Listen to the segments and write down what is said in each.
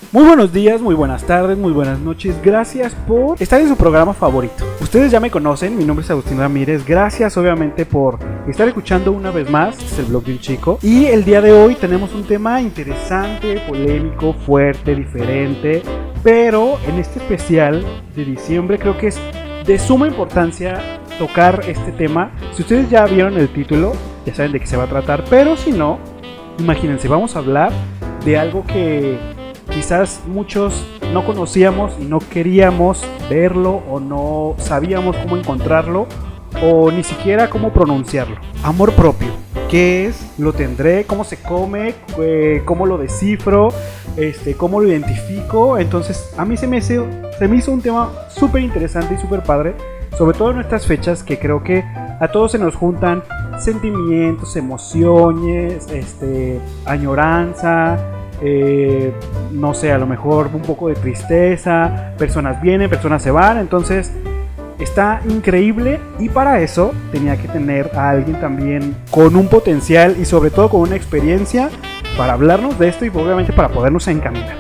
Muy buenos días, muy buenas tardes, muy buenas noches. Gracias por estar en su programa favorito. Ustedes ya me conocen, mi nombre es Agustín Ramírez. Gracias obviamente por estar escuchando una vez más. Este es el blog de un chico. Y el día de hoy tenemos un tema interesante, polémico, fuerte, diferente. Pero en este especial de diciembre creo que es de suma importancia tocar este tema. Si ustedes ya vieron el título, ya saben de qué se va a tratar. Pero si no, imagínense, vamos a hablar de algo que quizás muchos no conocíamos y no queríamos verlo o no sabíamos cómo encontrarlo o ni siquiera cómo pronunciarlo. Amor propio. ¿Qué es? ¿Lo tendré? ¿Cómo se come? ¿Cómo lo descifro? ¿Cómo lo identifico? Entonces a mí se me hizo un tema súper interesante y súper padre, sobre todo en estas fechas que creo que a todos se nos juntan sentimientos, emociones, añoranza, no sé, a lo mejor un poco de tristeza, personas vienen, personas se van, entonces está increíble y para eso tenía que tener a alguien también con un potencial y sobre todo con una experiencia para hablarnos de esto y obviamente para podernos encaminar.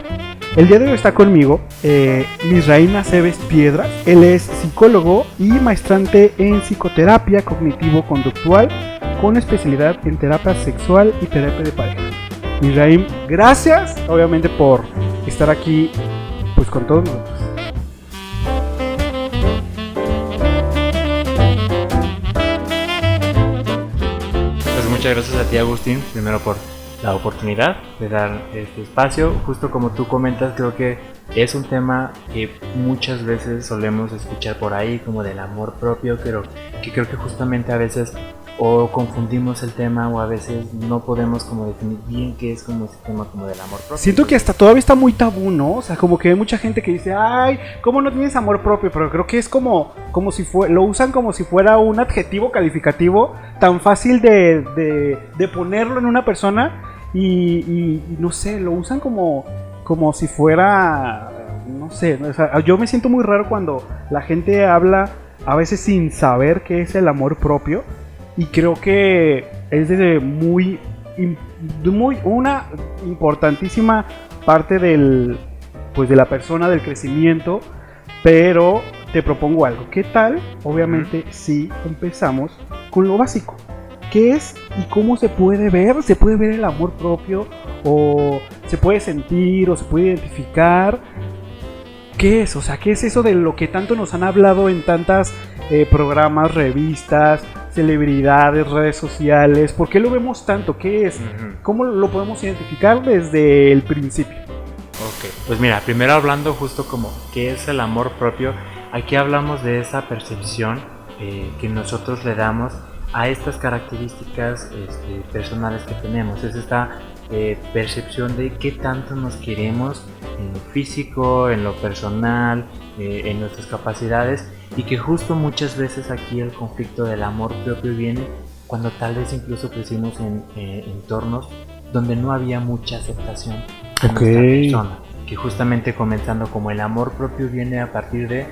El día de hoy está conmigo Misraín Aceves Piedras. Él es psicólogo y maestrante en psicoterapia cognitivo-conductual con especialidad en terapia sexual y terapia de pareja. Misraín, gracias obviamente por estar aquí pues con todos nosotros. Pues muchas gracias a ti, Agustín, primero por la oportunidad de dar este espacio. Justo como tú comentas, creo que es un tema que muchas veces solemos escuchar por ahí como del amor propio, pero que creo que justamente a veces o confundimos el tema o a veces no podemos como definir bien qué es como ese tema como del amor propio. Siento que hasta todavía está muy tabú, ¿no? O sea, como que hay mucha gente que dice, ay, ¿cómo no tienes amor propio? Pero creo que es como si lo usan como si fuera un adjetivo calificativo tan fácil de ponerlo en una persona y no sé, lo usan como si fuera, no sé, o sea, yo me siento muy raro cuando la gente habla a veces sin saber qué es el amor propio. Y creo que es de una importantísima parte de la persona, del crecimiento. Pero te propongo algo. ¿Qué tal? Obviamente si empezamos con lo básico. ¿Qué es y cómo se puede ver? ¿Se puede ver el amor propio? ¿O se puede sentir? ¿O se puede identificar? ¿Qué es? O sea, ¿qué es eso de lo que tanto nos han hablado en tantas programas, revistas, celebridades, redes sociales? ¿Por qué lo vemos tanto? ¿Qué es? ¿Cómo lo podemos identificar desde el principio? Ok, pues mira, primero hablando justo como qué es el amor propio, aquí hablamos de esa percepción que nosotros le damos a estas características personales que tenemos. Es esta percepción de qué tanto nos queremos en lo físico, en lo personal, en nuestras capacidades, y que justo muchas veces aquí el conflicto del amor propio viene cuando tal vez incluso crecimos en entornos donde no había mucha aceptación de nuestra persona, que justamente comenzando como el amor propio viene a partir de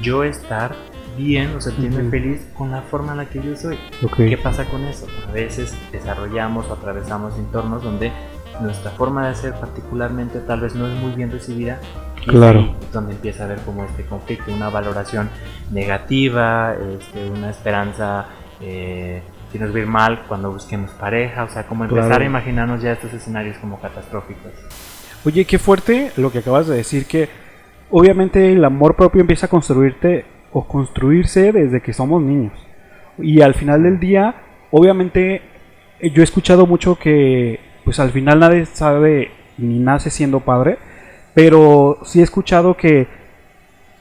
yo estar bien o sentirme feliz con la forma en la que yo soy. ¿Qué pasa con eso? A veces desarrollamos o atravesamos entornos donde nuestra forma de ser particularmente tal vez no es muy bien recibida. Claro. Y es donde empieza a haber como este conflicto, una valoración negativa, una esperanza que nos va a ir mal cuando busquemos pareja, o sea, como empezar a imaginarnos ya estos escenarios como catastróficos. Oye, qué fuerte lo que acabas de decir, que obviamente el amor propio empieza a construirse desde que somos niños. Y al final del día, obviamente, yo he escuchado mucho que pues al final nadie sabe ni nace siendo padre, pero sí he escuchado que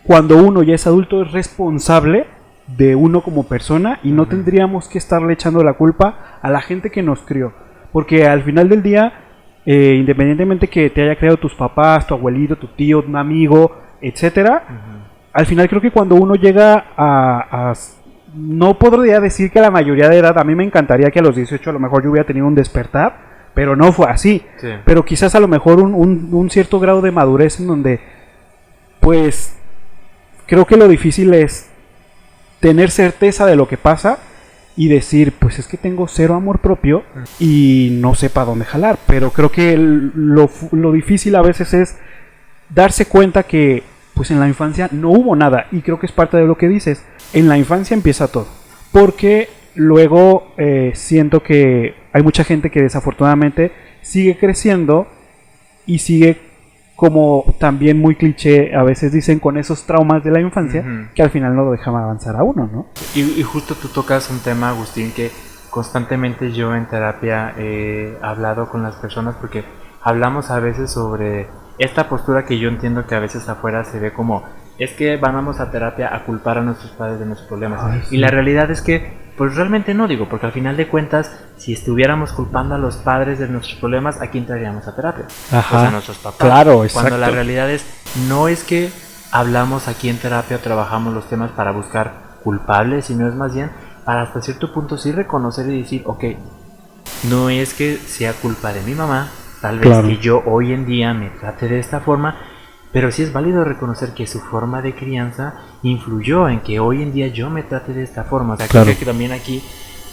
cuando uno ya es adulto es responsable de uno como persona y no tendríamos que estarle echando la culpa a la gente que nos crió, porque al final del día, independientemente que te haya criado tus papás, tu abuelito, tu tío, un amigo, etcétera, al final creo que cuando uno llega a no podría decir que a la mayoría de edad, a mí me encantaría que a los 18 a lo mejor yo hubiera tenido un despertar, pero no fue así. Sí. Pero quizás a lo mejor un cierto grado de madurez en donde, pues, creo que lo difícil es tener certeza de lo que pasa y decir, pues es que tengo cero amor propio y no sé para dónde jalar. Pero creo que lo difícil a veces es darse cuenta que pues en la infancia no hubo nada, y creo que es parte de lo que dices. En la infancia empieza todo, porque luego siento que hay mucha gente que desafortunadamente sigue creciendo y sigue, como también muy cliché a veces dicen, con esos traumas de la infancia, que al final no lo dejan avanzar a uno, ¿no? Y justo tú tocas un tema, Agustín, que constantemente yo en terapia he hablado con las personas, porque hablamos a veces sobre esta postura que yo entiendo que a veces afuera se ve como, es que vamos a terapia a culpar a nuestros padres de nuestros problemas. Ay, sí. Y la realidad es que, pues realmente no, digo, porque al final de cuentas, si estuviéramos culpando a los padres de nuestros problemas, ¿a quién traeríamos a terapia? Ajá. Pues a nuestros papás. Claro, exacto. Cuando la realidad es, no es que hablamos aquí en terapia, trabajamos los temas para buscar culpables, sino es más bien para hasta cierto punto sí reconocer y decir, ok, no es que sea culpa de mi mamá, tal vez Claro. que yo hoy en día me trate de esta forma, pero sí es válido reconocer que su forma de crianza influyó en que hoy en día yo me trate de esta forma. O sea, Claro. creo que también aquí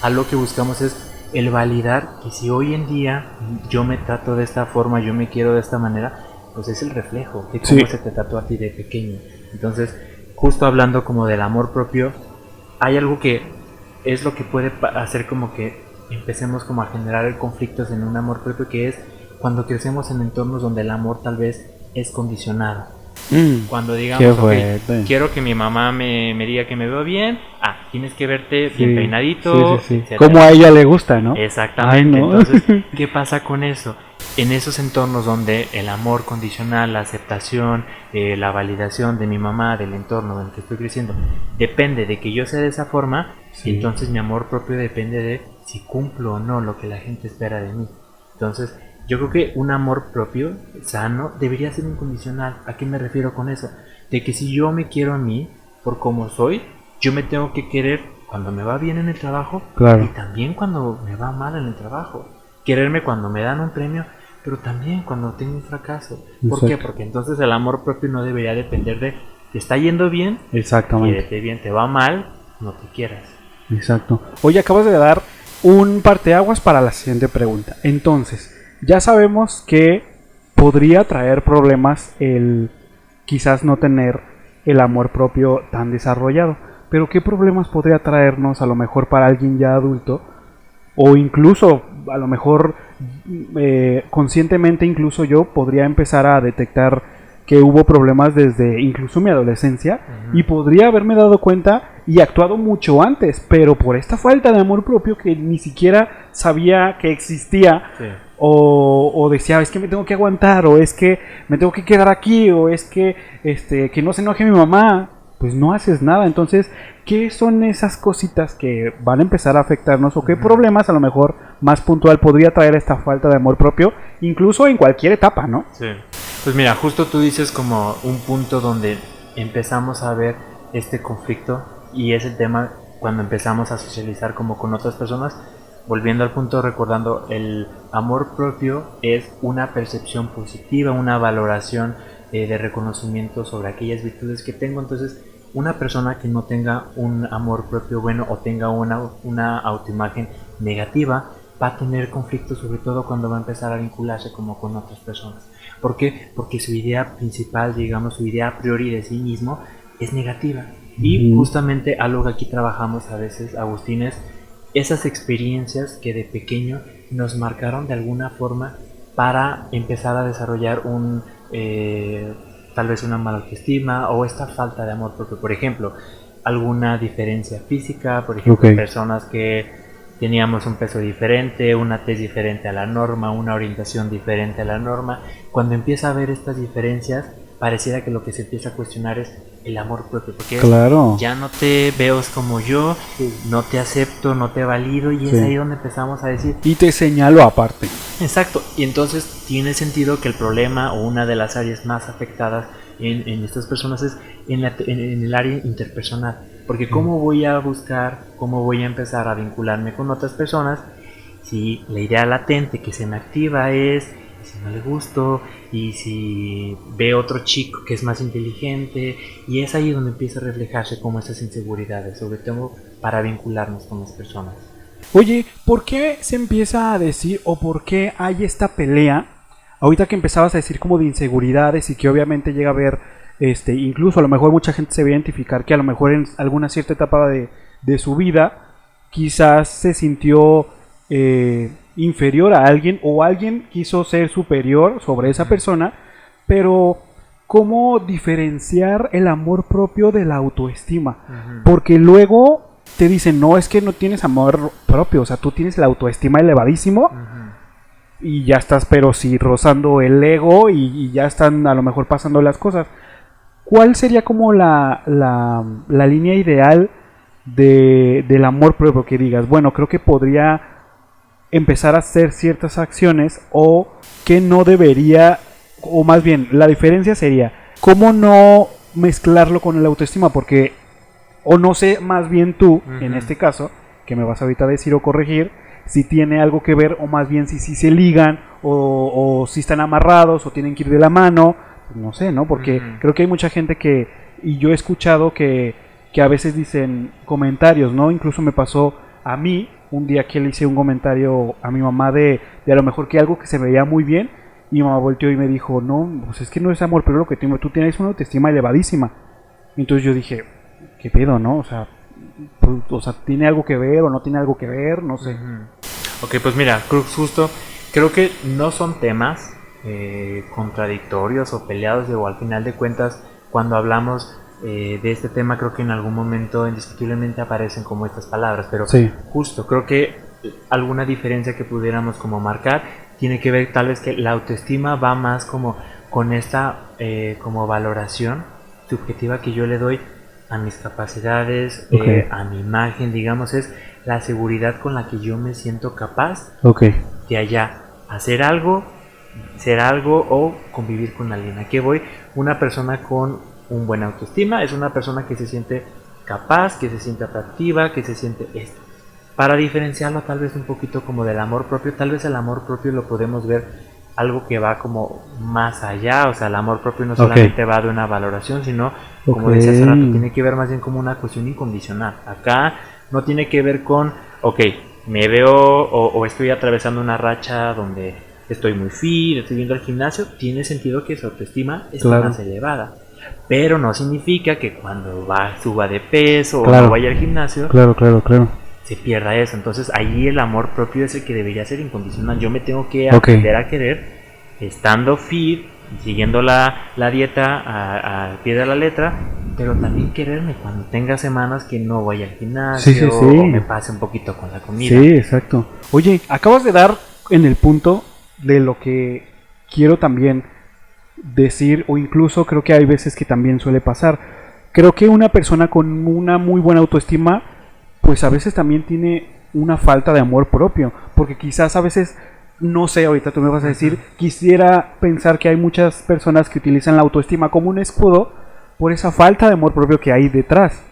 a lo que buscamos es el validar que si hoy en día yo me trato de esta forma, yo me quiero de esta manera, pues es el reflejo de cómo Sí. se te trató a ti de pequeño. Entonces, justo hablando como del amor propio, hay algo que es lo que puede hacer como que empecemos como a generar conflictos en un amor propio, que es cuando crecemos en entornos donde el amor tal vez es condicionado. Cuando Qué digamos, ok, fuerte. quiero que mi mamá me diga que me veo bien, tienes que verte bien Sí, peinadito, sí, sí, sí. etcétera. Como a ella le gusta, ¿no? Exactamente. Ay, no. Entonces, ¿qué pasa con eso? En esos entornos donde el amor condicional, la aceptación, la validación de mi mamá, del entorno en el que estoy creciendo, depende de que yo sea de esa forma, Sí. entonces mi amor propio depende de si cumplo o no lo que la gente espera de mí. Entonces, yo creo que un amor propio sano debería ser incondicional. ¿A qué me refiero con eso? De que si yo me quiero a mí por como soy, yo me tengo que querer cuando me va bien en el trabajo, Claro. y también cuando me va mal en el trabajo. Quererme cuando me dan un premio, pero también cuando tengo un fracaso. ¿Por qué? Exacto. Porque entonces el amor propio no debería depender de te está yendo bien, Exactamente. quiérete bien, te va mal, no te quieras. Exacto. Oye, acabas de dar un parteaguas para la siguiente pregunta. Entonces, ya sabemos que podría traer problemas el quizás no tener el amor propio tan desarrollado. Pero ¿qué problemas podría traernos a lo mejor para alguien ya adulto? O incluso a lo mejor conscientemente incluso yo podría empezar a detectar que hubo problemas desde incluso mi adolescencia y podría haberme dado cuenta y actuado mucho antes, pero por esta falta de amor propio que ni siquiera sabía que existía, Sí. o decía, es que me tengo que aguantar, o es que me tengo que quedar aquí, o es que que no se enoje mi mamá, pues no haces nada. Entonces, ¿qué son esas cositas que van a empezar a afectarnos, o qué problemas a lo mejor más puntual podría traer esta falta de amor propio, incluso en cualquier etapa, ¿no? Sí. Pues mira, justo tú dices como un punto donde empezamos a ver este conflicto, y es el tema cuando empezamos a socializar como con otras personas. Volviendo al punto, recordando, el amor propio es una percepción positiva, una valoración de reconocimiento sobre aquellas virtudes que tengo. Entonces, una persona que no tenga un amor propio bueno o tenga una autoimagen negativa va a tener conflictos, sobre todo cuando va a empezar a vincularse como con otras personas. ¿Por qué? Porque su idea principal, digamos, su idea a priori de sí mismo es negativa. Y justamente algo que aquí trabajamos a veces, Agustín, es esas experiencias que de pequeño nos marcaron de alguna forma para empezar a desarrollar tal vez una mala autoestima o esta falta de amor propio. Por ejemplo, alguna diferencia física, por ejemplo, personas que teníamos un peso diferente, una tez diferente a la norma, una orientación diferente a la norma. Cuando empieza a haber estas diferencias, pareciera que lo que se empieza a cuestionar es el amor propio, porque Claro. ya no te veo como yo, no te acepto, no te valido, y es ahí donde empezamos a decir, Y te señalo aparte. exacto, y entonces tiene sentido que el problema o una de las áreas más afectadas en estas personas es en el área interpersonal, porque cómo voy a buscar, cómo voy a empezar a vincularme con otras personas si la idea latente que se me activa es si no le gusto, y si ve otro chico que es más inteligente, y es ahí donde empieza a reflejarse como esas inseguridades, sobre todo para vincularnos con las personas. Oye, ¿por qué se empieza a decir, o por qué hay esta pelea ahorita que empezabas a decir como de inseguridades y que obviamente llega a haber, incluso a lo mejor mucha gente se va a identificar que a lo mejor en alguna cierta etapa de su vida quizás se sintió inferior a alguien o alguien quiso ser superior sobre esa persona, pero ¿cómo diferenciar el amor propio de la autoestima? Porque luego te dicen, no, es que no tienes amor propio, o sea, tú tienes la autoestima elevadísimo y ya estás, pero sí, rozando el ego y ya están a lo mejor pasando las cosas. ¿Cuál sería como la línea ideal del amor propio que digas, bueno, creo que podría empezar a hacer ciertas acciones o que no debería, o más bien, la diferencia sería, ¿cómo no mezclarlo con la autoestima? Porque, o no sé, más bien tú, en este caso, que me vas ahorita a decir o corregir, si tiene algo que ver, o más bien si se ligan, o si están amarrados, o tienen que ir de la mano, no sé, ¿no? Porque creo que hay mucha gente que, y yo he escuchado que a veces dicen comentarios, ¿no? Incluso me pasó a mí, un día que le hice un comentario a mi mamá de a lo mejor que algo que se veía muy bien, y mi mamá volteó y me dijo, no, pues es que no es amor, pero lo que tú tienes una autoestima elevadísima. Entonces yo dije, ¿qué pedo, no? O sea, ¿tiene algo que ver o no tiene algo que ver? No sé. Ok, pues mira, justo, creo que no son temas contradictorios o peleados, o al final de cuentas, cuando hablamos de este tema, creo que en algún momento indiscutiblemente aparecen como estas palabras, pero justo, creo que alguna diferencia que pudiéramos como marcar tiene que ver tal vez que la autoestima va más como con esta como valoración subjetiva que yo le doy a mis capacidades, a mi imagen, digamos, es la seguridad con la que yo me siento capaz de allá hacer algo, ser algo o convivir con alguien. ¿A qué voy? Una persona con un buen autoestima es una persona que se siente capaz, que se siente atractiva, que se siente esto. Para diferenciarlo tal vez un poquito como del amor propio, tal vez el amor propio lo podemos ver algo que va como más allá, o sea, el amor propio no solamente va de una valoración, sino, como decía hace rato, tiene que ver más bien como una cuestión incondicional. Acá no tiene que ver con, me veo o estoy atravesando una racha donde estoy muy fit, estoy viendo al gimnasio, tiene sentido que su autoestima esté más elevada. Pero no significa que cuando suba de peso o no vaya al gimnasio se pierda eso. Entonces ahí el amor propio es el que debería ser incondicional. Yo me tengo que aprender a querer estando fit, siguiendo la dieta al pie de la letra, pero también quererme cuando tenga semanas que no vaya al gimnasio o me pase un poquito con la comida. Sí, exacto. Oye, acabas de dar en el punto de lo que quiero también decir, o incluso creo que hay veces que también suele pasar. Creo que una persona con una muy buena autoestima, pues a veces también tiene una falta de amor propio, porque quizás a veces, no sé, ahorita tú me vas a decir, quisiera pensar que hay muchas personas que utilizan la autoestima como un escudo por esa falta de amor propio que hay detrás.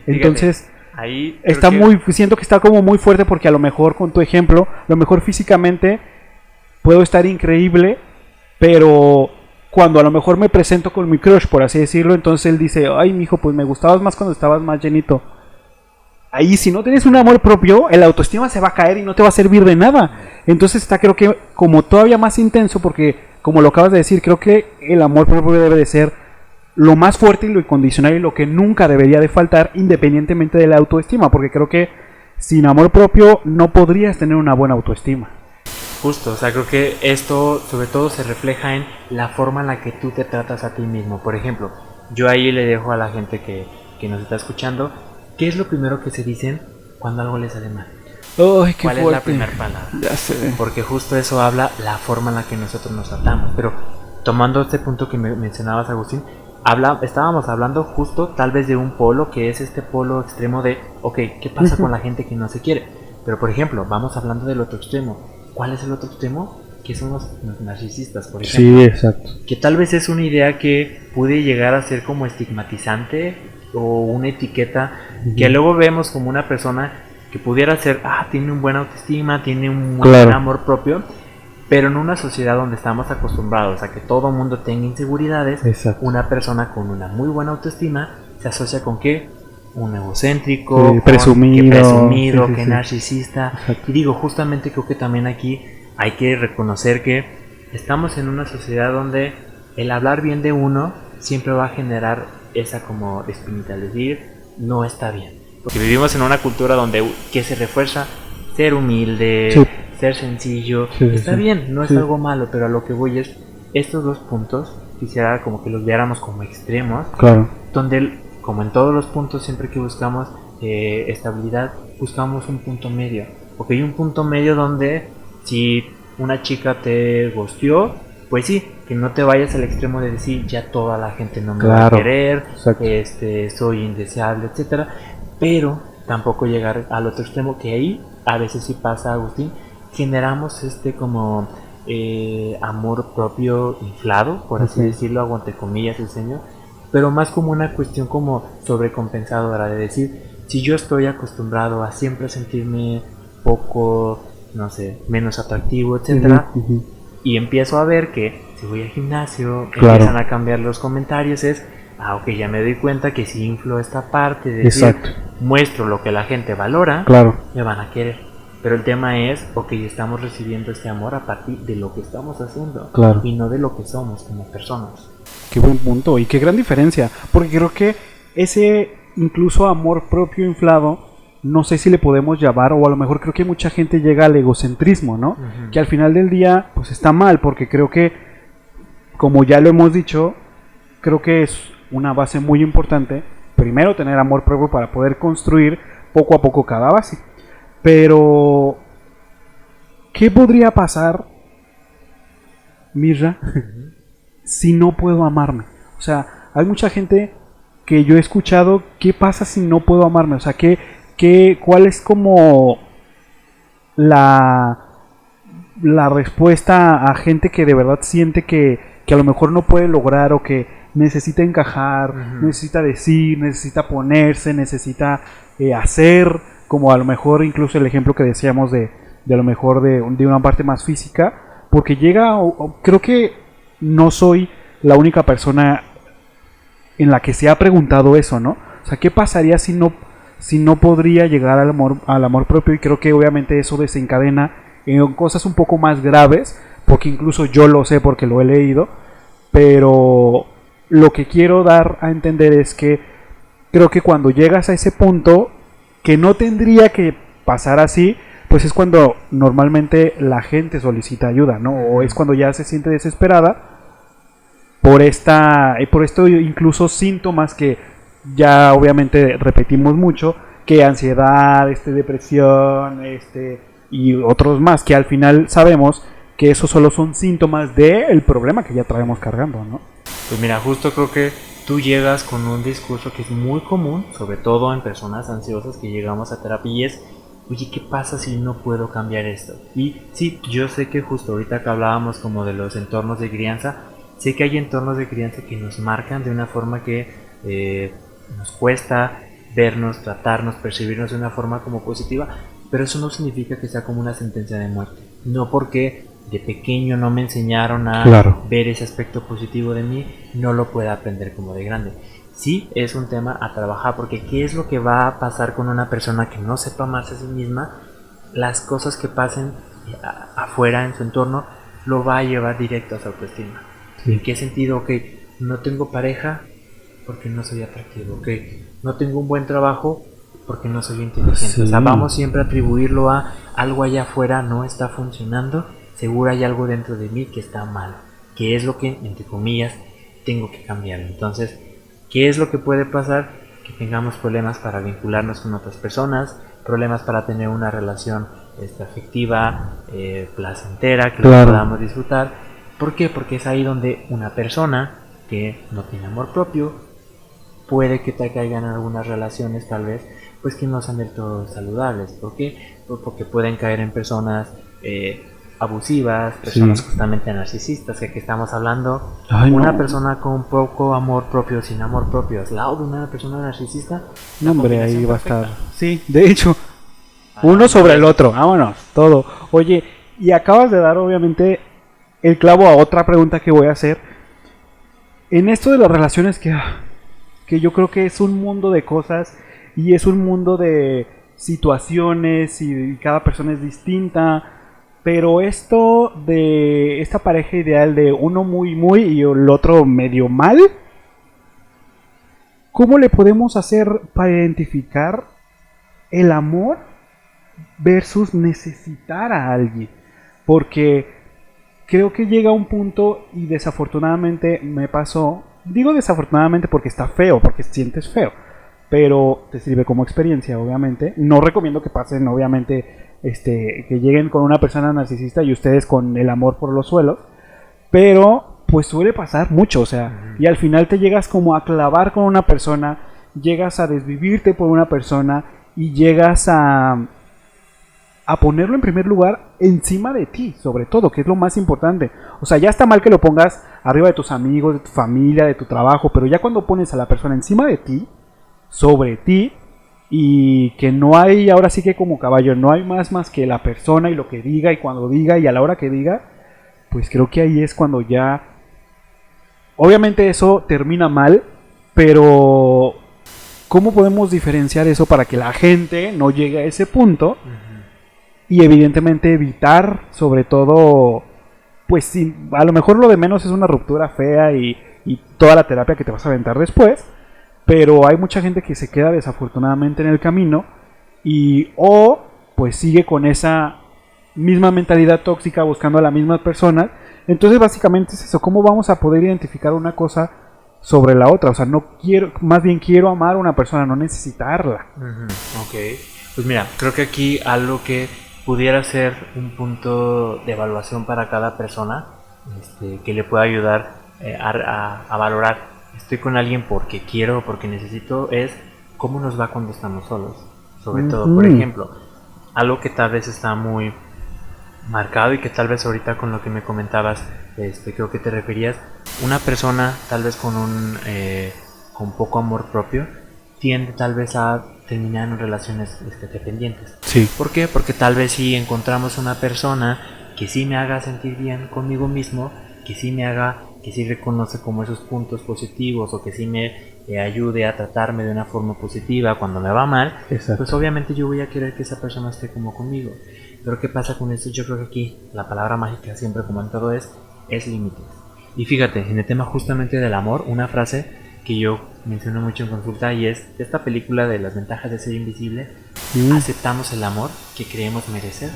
Entonces, ahí está siento que está como muy fuerte, porque a lo mejor con tu ejemplo, a lo mejor físicamente puedo estar increíble, pero cuando a lo mejor me presento con mi crush, por así decirlo, entonces él dice, ay, mijo, pues me gustabas más cuando estabas más llenito. Ahí, si no tienes un amor propio, el autoestima se va a caer y no te va a servir de nada. Entonces está, creo que, como todavía más intenso, porque, como lo acabas de decir, creo que el amor propio debe de ser lo más fuerte y lo incondicional y lo que nunca debería de faltar, independientemente de la autoestima, porque creo que sin amor propio no podrías tener una buena autoestima. Justo, o sea, creo que esto sobre todo se refleja en la forma en la que tú te tratas a ti mismo. Por ejemplo, yo ahí le dejo a la gente que nos está escuchando, ¿qué es lo primero que se dicen cuando algo les sale mal? ¡Ay, qué ¿Cuál fuerte! es la primera palabra? Ya sé. Porque justo eso habla la forma en la que nosotros nos tratamos. Pero tomando este punto que mencionabas, Agustín, estábamos hablando justo tal vez de un polo, que es este polo extremo de, ¿qué pasa con la gente que no se quiere? Pero por ejemplo, vamos hablando del otro extremo. ¿Cuál es el otro extremo? Que son los narcisistas, por ejemplo. Sí, exacto. Que tal vez es una idea que puede llegar a ser como estigmatizante o una etiqueta que luego vemos como una persona que pudiera ser, tiene un buen autoestima, tiene un buen amor propio, pero en una sociedad donde estamos acostumbrados a que todo mundo tenga inseguridades, una persona con una muy buena autoestima se asocia con ¿qué? Un egocéntrico, presumido, que narcisista. Exacto. Y digo, justamente creo que también aquí hay que reconocer que estamos en una sociedad donde el hablar bien de uno siempre va a generar esa como espinita, es decir, no está bien. Porque vivimos en una cultura donde que se refuerza ser humilde, Sí. ser sencillo, Sí, está sí. bien, no es Sí. algo malo, pero a lo que voy es, estos dos puntos quisiera como que los viéramos como extremos, Claro. donde como en todos los puntos siempre que buscamos estabilidad, buscamos un punto medio, porque hay un punto medio donde si una chica te gusteó, pues sí, que no te vayas al extremo de decir ya toda la gente no me va a Claro. querer, Exacto. soy indeseable, etcétera, pero tampoco llegar al otro extremo, que ahí a veces sí pasa, Agustín, generamos como amor propio inflado, por así Ujú. decirlo, hago entre comillas el señor, pero más como una cuestión como sobrecompensadora, de decir, si yo estoy acostumbrado a siempre sentirme poco, no sé, menos atractivo, etcétera, Ujú, ujú. y empiezo a ver que si voy al gimnasio, Claro. empiezan a cambiar los comentarios, ok, ya me doy cuenta que si inflo esta parte, de decir, Exacto. muestro lo que la gente valora, Claro. me van a querer. Pero el tema es, ok, estamos recibiendo este amor a partir de lo que estamos haciendo, Claro. y no de lo que somos como personas. Qué buen punto y qué gran diferencia. Porque creo que ese incluso amor propio inflado, no sé si le podemos llamar, o a lo mejor creo que mucha gente llega al egocentrismo, ¿no? Ujú. Que al final del día, pues está mal, porque creo que, como ya lo hemos dicho, creo que es una base muy importante. Primero, tener amor propio para poder construir poco a poco cada base. Pero, ¿qué podría pasar, Mirra, si no puedo amarme? O sea, hay mucha gente que yo he escuchado, ¿qué pasa si no puedo amarme? O sea, ¿cuál es como la, la respuesta a gente que de verdad siente que a lo mejor no puede lograr o que necesita encajar, Ujú. necesita decir, necesita ponerse, necesita hacer, como a lo mejor incluso el ejemplo que decíamos de a lo mejor de una parte más física, porque llega, creo que no soy la única persona en la que se ha preguntado eso, ¿no? O sea, ¿qué pasaría si no podría llegar al amor propio? Y creo que obviamente eso desencadena en cosas un poco más graves, porque incluso yo lo sé porque lo he leído, pero lo que quiero dar a entender es que creo que cuando llegas a ese punto, que no tendría que pasar así, pues es cuando normalmente la gente solicita ayuda, ¿no? O es cuando ya se siente desesperada por esto incluso síntomas que ya obviamente repetimos mucho, que ansiedad, depresión, y otros más que al final sabemos que esos solo son síntomas del problema que ya traemos cargando, ¿no? Pues mira, justo creo que tú llegas con un discurso que es muy común, sobre todo en personas ansiosas que llegamos a terapia, y es, oye, ¿qué pasa si no puedo cambiar esto? Y sí, yo sé que justo ahorita que hablábamos como de los entornos de crianza, sé que hay entornos de crianza que nos marcan de una forma que nos cuesta vernos, tratarnos, percibirnos de una forma como positiva, pero eso no significa que sea como una sentencia de muerte. No porque de pequeño no me enseñaron a Claro. ver ese aspecto positivo de mí, no lo pueda aprender como de grande. Sí, es un tema a trabajar, porque ¿qué es lo que va a pasar con una persona que no sepa amarse a sí misma? Las cosas que pasen afuera en su entorno lo va a llevar directo a su autoestima. Sí. ¿En qué sentido? Ok, no tengo pareja porque no soy atractivo. Ok, no tengo un buen trabajo porque no soy inteligente. Sí. O sea, vamos siempre a atribuirlo a algo allá afuera no está funcionando. Seguro hay algo dentro de mí que está mal. ¿Qué es lo que, entre comillas, tengo que cambiar? Entonces, ¿qué es lo que puede pasar? Que tengamos problemas para vincularnos con otras personas, problemas para tener una relación afectiva, placentera, que Claro. lo podamos disfrutar. ¿Por qué? Porque es ahí donde una persona que no tiene amor propio puede que te caigan algunas relaciones tal vez pues que no sean del todo saludables. ¿Por qué? Porque pueden caer en personas abusivas, personas Sí. justamente narcisistas, que aquí estamos hablando. Ay, Una no. persona con poco amor propio, sin amor propio, al lado de una persona narcisista, No, hombre, ahí combinación va a estar. perfecta. Sí, de hecho, uno sobre el otro, vámonos, todo. Oye, y acabas de dar obviamente el clavo a otra pregunta que voy a hacer. En esto de las relaciones que yo creo que es un mundo de cosas y es un mundo de situaciones y cada persona es distinta. Pero esto de esta pareja ideal de uno muy muy y el otro medio mal, ¿cómo le podemos hacer para identificar el amor versus necesitar a alguien? Porque creo que llega un punto y desafortunadamente me pasó, digo desafortunadamente porque está feo, porque sientes feo, pero te sirve como experiencia, obviamente. No recomiendo que pasen, obviamente, que lleguen con una persona narcisista y ustedes con el amor por los suelos, pero pues suele pasar mucho, o sea, y al final te llegas como a clavar con una persona, llegas a desvivirte por una persona y llegas a ponerlo en primer lugar encima de ti, sobre todo, que es lo más importante. O sea, ya está mal que lo pongas arriba de tus amigos, de tu familia, de tu trabajo, pero ya cuando pones a la persona encima de ti, sobre ti, y que no hay, ahora sí que como caballo, no hay más que la persona y lo que diga y cuando diga y a la hora que diga, pues creo que ahí es cuando ya, obviamente eso termina mal, pero ¿cómo podemos diferenciar eso para que la gente no llegue a ese punto? Y evidentemente evitar, sobre todo, pues si a lo mejor lo de menos es una ruptura fea y toda la terapia que te vas a aventar después, pero hay mucha gente que se queda desafortunadamente en el camino y o pues sigue con esa misma mentalidad tóxica buscando a la misma persona. Entonces básicamente es eso, ¿cómo vamos a poder identificar una cosa sobre la otra? O sea, no quiero, más bien quiero amar a una persona, no necesitarla. Ok, pues mira, creo que aquí algo que pudiera ser un punto de evaluación para cada persona, que le pueda ayudar a valorar, estoy con alguien porque quiero, porque necesito, es cómo nos va cuando estamos solos. Sobre todo, por ejemplo, algo que tal vez está muy marcado y que tal vez ahorita con lo que me comentabas, creo que te referías, una persona tal vez con poco amor propio tiende tal vez a terminar en relaciones dependientes. Sí. ¿Por qué? Porque tal vez si encontramos una persona que sí me haga sentir bien conmigo mismo, que sí reconoce como esos puntos positivos o que sí me ayude a tratarme de una forma positiva cuando me va mal, Exacto. Pues obviamente yo voy a querer que esa persona esté como conmigo. Pero ¿qué pasa con esto? Yo creo que aquí la palabra mágica siempre como en todo es límites. Y fíjate, en el tema justamente del amor, una frase que yo menciono mucho en consulta y es esta película de Las ventajas de ser invisible. Aceptamos el amor que creemos merecer.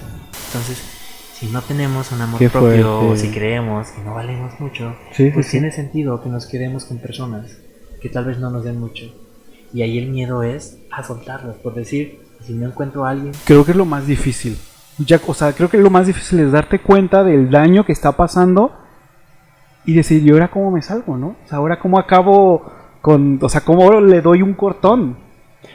Entonces, si no tenemos un amor propio o si creemos que no valemos mucho, pues tiene sentido que nos quedemos con personas que tal vez no nos den mucho. Y ahí el miedo es a soltarlas, por decir, si no encuentro a alguien. Creo que es lo más difícil. Creo que lo más difícil es darte cuenta del daño que está pasando y decir, ¿y ahora cómo me salgo, no? O sea, ¿ahora cómo acabo cómo le doy un cortón?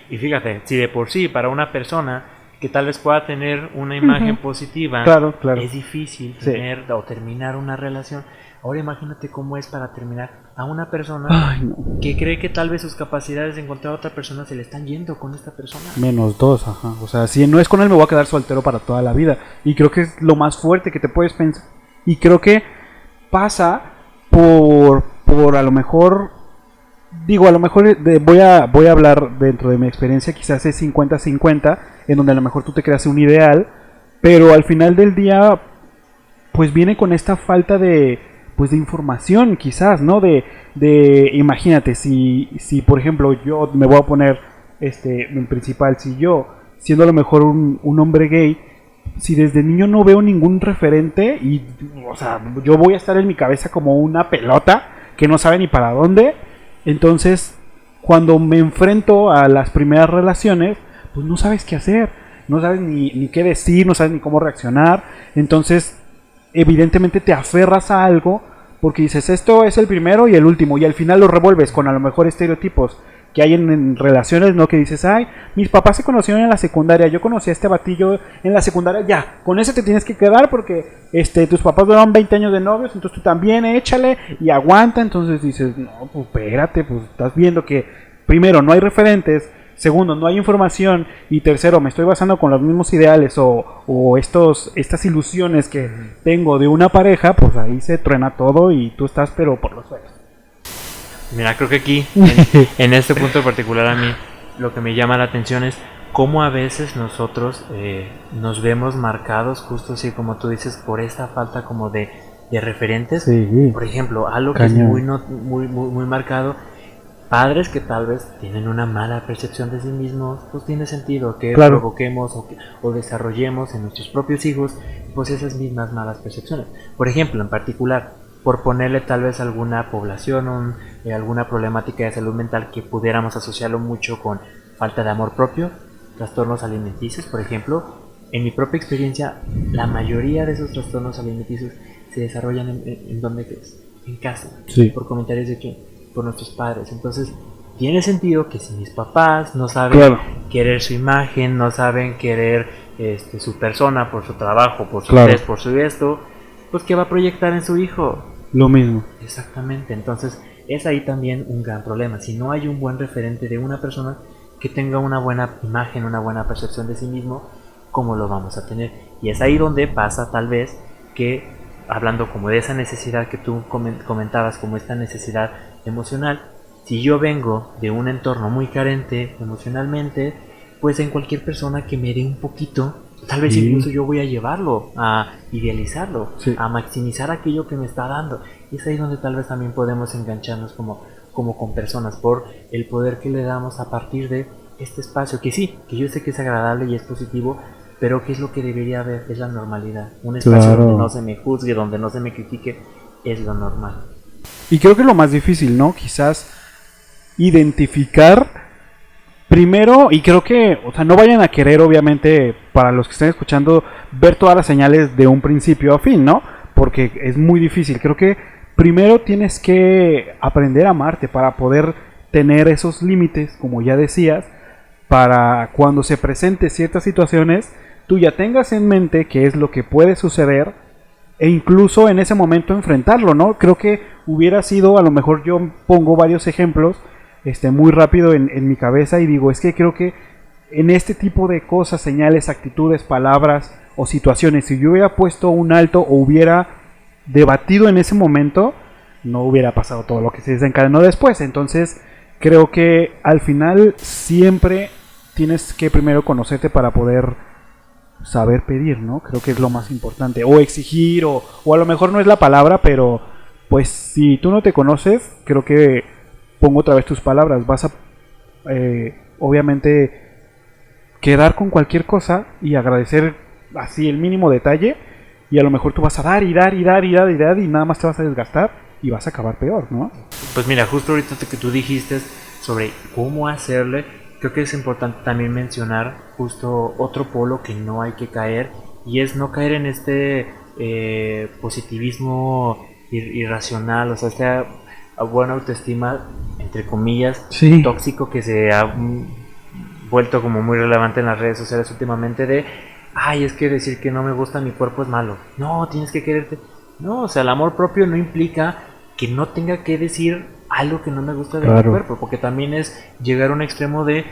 Y fíjate, si de por sí para una persona que tal vez pueda tener una imagen positiva, claro. es difícil tener o terminar una relación. Ahora imagínate cómo es para terminar a una persona que cree que tal vez sus capacidades de encontrar a otra persona se le están yendo con esta persona. -2, ajá. O sea, si no es con él me voy a quedar soltero para toda la vida. Y creo que es lo más fuerte que te puedes pensar. Y creo que pasa por a lo mejor... Digo, a lo mejor voy a hablar dentro de mi experiencia, quizás es 50-50, en donde a lo mejor tú te creas un ideal, pero al final del día, pues viene con esta falta de información, quizás, ¿no? Imagínate, si por ejemplo yo me voy a poner en principal, si yo, siendo a lo mejor un hombre gay, si desde niño no veo ningún referente, y, o sea, yo voy a estar en mi cabeza como una pelota que no sabe ni para dónde. Entonces, cuando me enfrento a las primeras relaciones, pues no sabes qué hacer, no sabes ni qué decir, no sabes ni cómo reaccionar. Entonces, evidentemente te aferras a algo porque dices, esto es el primero y el último, y al final lo revuelves con a lo mejor estereotipos que hay en relaciones, ¿no? Que dices, ay, mis papás se conocieron en la secundaria, yo conocí a este batillo en la secundaria, ya, con ese te tienes que quedar porque tus papás duraron 20 años de novios, entonces tú también échale y aguanta. Entonces dices, no, pues espérate, pues estás viendo que primero no hay referentes, segundo no hay información y tercero me estoy basando con los mismos ideales o estas ilusiones que tengo de una pareja, pues ahí se truena todo y tú estás pero por los suelos. Mira, creo que aquí, en este punto en particular, a mí lo que me llama la atención es cómo a veces nosotros nos vemos marcados, justo así como tú dices, por esa falta como de referentes. Sí. Por ejemplo, algo que es muy marcado, padres que tal vez tienen una mala percepción de sí mismos, pues tiene sentido que provoquemos o desarrollemos en nuestros propios hijos pues esas mismas malas percepciones. Por ejemplo, en particular, por ponerle tal vez alguna población, alguna problemática de salud mental que pudiéramos asociarlo mucho con falta de amor propio, trastornos alimenticios, por ejemplo. En mi propia experiencia, la mayoría de esos trastornos alimenticios se desarrollan en ¿dónde crees? En casa, por comentarios de que por nuestros padres. Entonces tiene sentido que si mis papás no saben querer su imagen, no saben querer su persona por su trabajo, por su estrés, por su esto, pues ¿qué va a proyectar en su hijo? Lo mismo. Exactamente. Entonces es ahí también un gran problema. Si no hay un buen referente de una persona que tenga una buena imagen, una buena percepción de sí mismo, ¿cómo lo vamos a tener? Y es ahí donde pasa tal vez que, hablando como de esa necesidad que tú comentabas, como esta necesidad emocional, si yo vengo de un entorno muy carente emocionalmente, pues en cualquier persona que me dé un poquito, tal vez incluso yo voy a llevarlo, a idealizarlo, a maximizar aquello que me está dando. Y es ahí donde tal vez también podemos engancharnos como con personas, por el poder que le damos a partir de este espacio, que sí, que yo sé que es agradable y es positivo, pero que es lo que debería haber, es la normalidad. Un espacio donde no se me juzgue, donde no se me critique, es lo normal. Y creo que lo más difícil, ¿no? Quizás identificar primero, y creo que, o sea, no vayan a querer, obviamente, para los que estén escuchando, ver todas las señales de un principio a fin, ¿no? Porque es muy difícil. Creo que primero tienes que aprender a amarte para poder tener esos límites, como ya decías, para cuando se presenten ciertas situaciones, tú ya tengas en mente qué es lo que puede suceder e incluso en ese momento enfrentarlo, ¿no? Creo que hubiera sido, a lo mejor yo pongo varios ejemplos muy rápido en mi cabeza y digo, es que creo que en este tipo de cosas, señales, actitudes, palabras o situaciones, si yo hubiera puesto un alto o hubiera debatido en ese momento, no hubiera pasado todo lo que se desencadenó después. Entonces creo que al final siempre tienes que primero conocerte para poder saber pedir, ¿no? Creo que es lo más importante, o exigir, o a lo mejor no es la palabra, pero pues si tú no te conoces, creo que, pongo otra vez tus palabras, vas a obviamente quedar con cualquier cosa y agradecer así el mínimo detalle, y a lo mejor tú vas a dar y dar y dar y dar y dar y nada más te vas a desgastar y vas a acabar peor, ¿no? Pues mira, justo ahorita que tú dijiste sobre cómo hacerle, creo que es importante también mencionar justo otro polo que no hay que caer, y es no caer en este positivismo irracional, o sea, esta buena autoestima, entre comillas, tóxico, que se ha vuelto como muy relevante en las redes sociales últimamente, de ay, es que decir que no me gusta mi cuerpo es malo. No, tienes que quererte. No, o sea, el amor propio no implica que no tenga que decir algo que no me gusta de mi cuerpo, porque también es llegar a un extremo de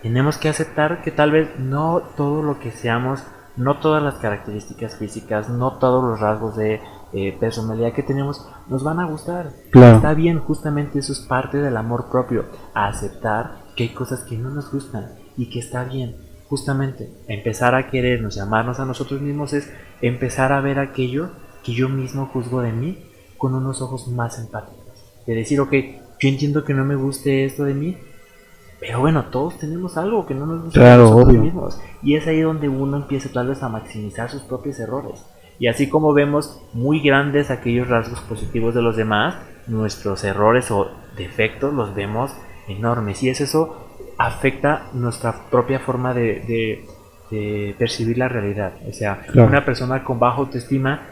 tenemos que aceptar que tal vez no todo lo que seamos, no todas las características físicas, no todos los rasgos de personalidad que tenemos nos van a gustar. Está bien, justamente eso es parte del amor propio, a aceptar que hay cosas que no nos gustan y que está bien. Justamente empezar a querernos y amarnos a nosotros mismos es empezar a ver aquello que yo mismo juzgo de mí con unos ojos más empáticos, de decir, ok, yo entiendo que no me guste esto de mí, pero bueno, todos tenemos algo que no nos gusta de nosotros mismos, y es ahí donde uno empieza tal vez a maximizar sus propios errores, y así como vemos muy grandes aquellos rasgos positivos de los demás, nuestros errores o defectos los vemos enormes, y eso afecta nuestra propia forma de percibir la realidad. O sea, una persona con baja autoestima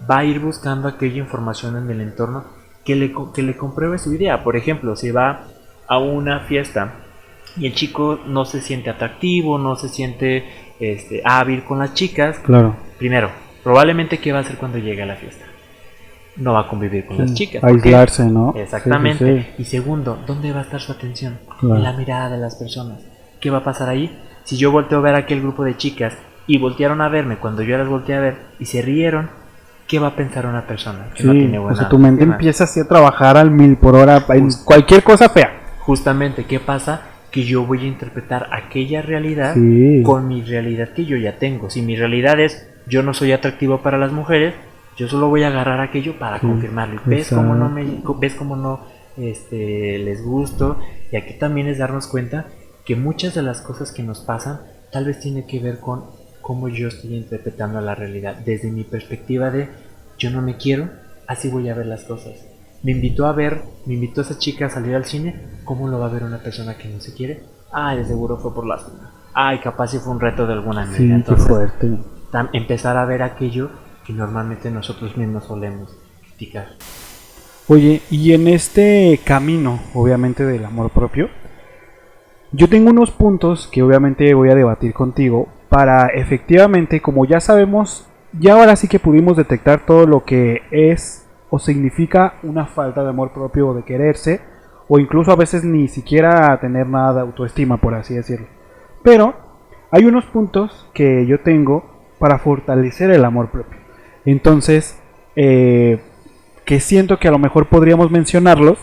va a ir buscando aquella información en el entorno que le compruebe su idea. Por ejemplo, si va a una fiesta y el chico no se siente atractivo, no se siente hábil con las chicas, primero, probablemente ¿qué va a hacer cuando llegue a la fiesta? No va a convivir con las chicas. Aislarse, ¿no? Exactamente. Y segundo, ¿dónde va a estar su atención? En la mirada de las personas. ¿Qué va a pasar ahí? Si yo volteo a ver a aquel grupo de chicas y voltearon a verme cuando yo las volteé a ver y se rieron, ¿qué va a pensar una persona que no tiene buena? O sea, tu mente empieza así a trabajar al 1000 por hora en cualquier cosa fea. Justamente, ¿qué pasa? que yo voy a interpretar aquella realidad Sí. con mi realidad que yo ya tengo. Si mi realidad es yo no soy atractivo para las mujeres, yo solo voy a agarrar aquello para Sí, confirmarlo. Y ves cómo no exacto. ves cómo no les gusto. Y aquí también es darnos cuenta que muchas de las cosas que nos pasan tal vez tiene que ver con cómo yo estoy interpretando la realidad. Desde mi perspectiva de yo no me quiero, así voy a ver las cosas. Me invitó a esa chica a salir al cine. ¿Cómo lo va a ver una persona que no se quiere? Ay, de seguro fue por lástima. Ay, capaz si fue un reto de alguna amiga. Sí, qué Entonces, fuerte. empezar a ver aquello que normalmente nosotros mismos solemos criticar. Oye, y en este camino, obviamente, del amor propio, yo tengo unos puntos que obviamente voy a debatir contigo para efectivamente, como ya sabemos, ya ahora sí que pudimos detectar todo lo que es o significa una falta de amor propio o de quererse, o incluso a veces ni siquiera tener nada de autoestima, por así decirlo. Pero hay unos puntos que yo tengo para fortalecer el amor propio. Entonces, que siento que a lo mejor podríamos mencionarlos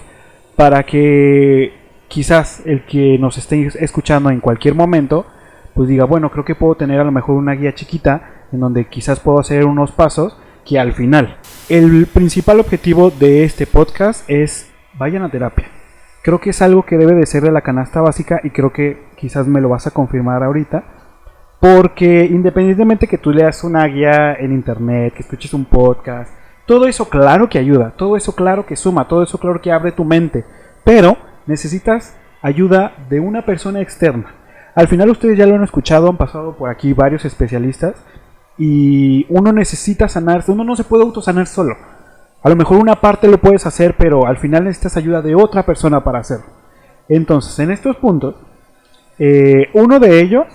para que quizás el que nos esté escuchando en cualquier momento, pues diga, bueno, creo que puedo tener a lo mejor una guía chiquita en donde quizás puedo hacer unos pasos que al final, el principal objetivo de este podcast es vayan a terapia. Creo que es algo que debe de ser de la canasta básica y creo que quizás me lo vas a confirmar ahorita. Porque independientemente que tú leas una guía en internet, que escuches un podcast, todo eso claro que ayuda, todo eso claro que suma, todo eso claro que abre tu mente. Pero necesitas ayuda de una persona externa. Al final ustedes ya lo han escuchado, han pasado por aquí varios especialistas y uno necesita sanarse, uno no se puede autosanar solo. A lo mejor una parte lo puedes hacer, pero al final necesitas ayuda de otra persona para hacerlo. Entonces, en estos puntos, uno de ellos,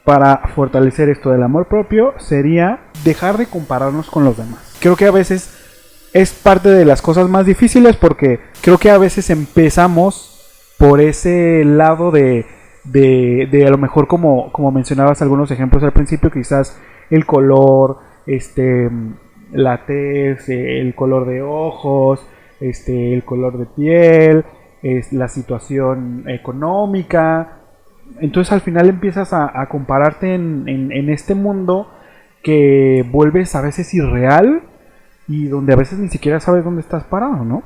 para fortalecer esto del amor propio, sería dejar de compararnos con los demás. Creo que a veces es parte de las cosas más difíciles porque creo que a veces empezamos por ese lado de a lo mejor como mencionabas algunos ejemplos al principio, quizás el color, la tez, el color de ojos, el color de piel, la situación económica. Entonces al final empiezas a compararte en este mundo que vuelves a veces irreal y donde a veces ni siquiera sabes dónde estás parado, ¿no?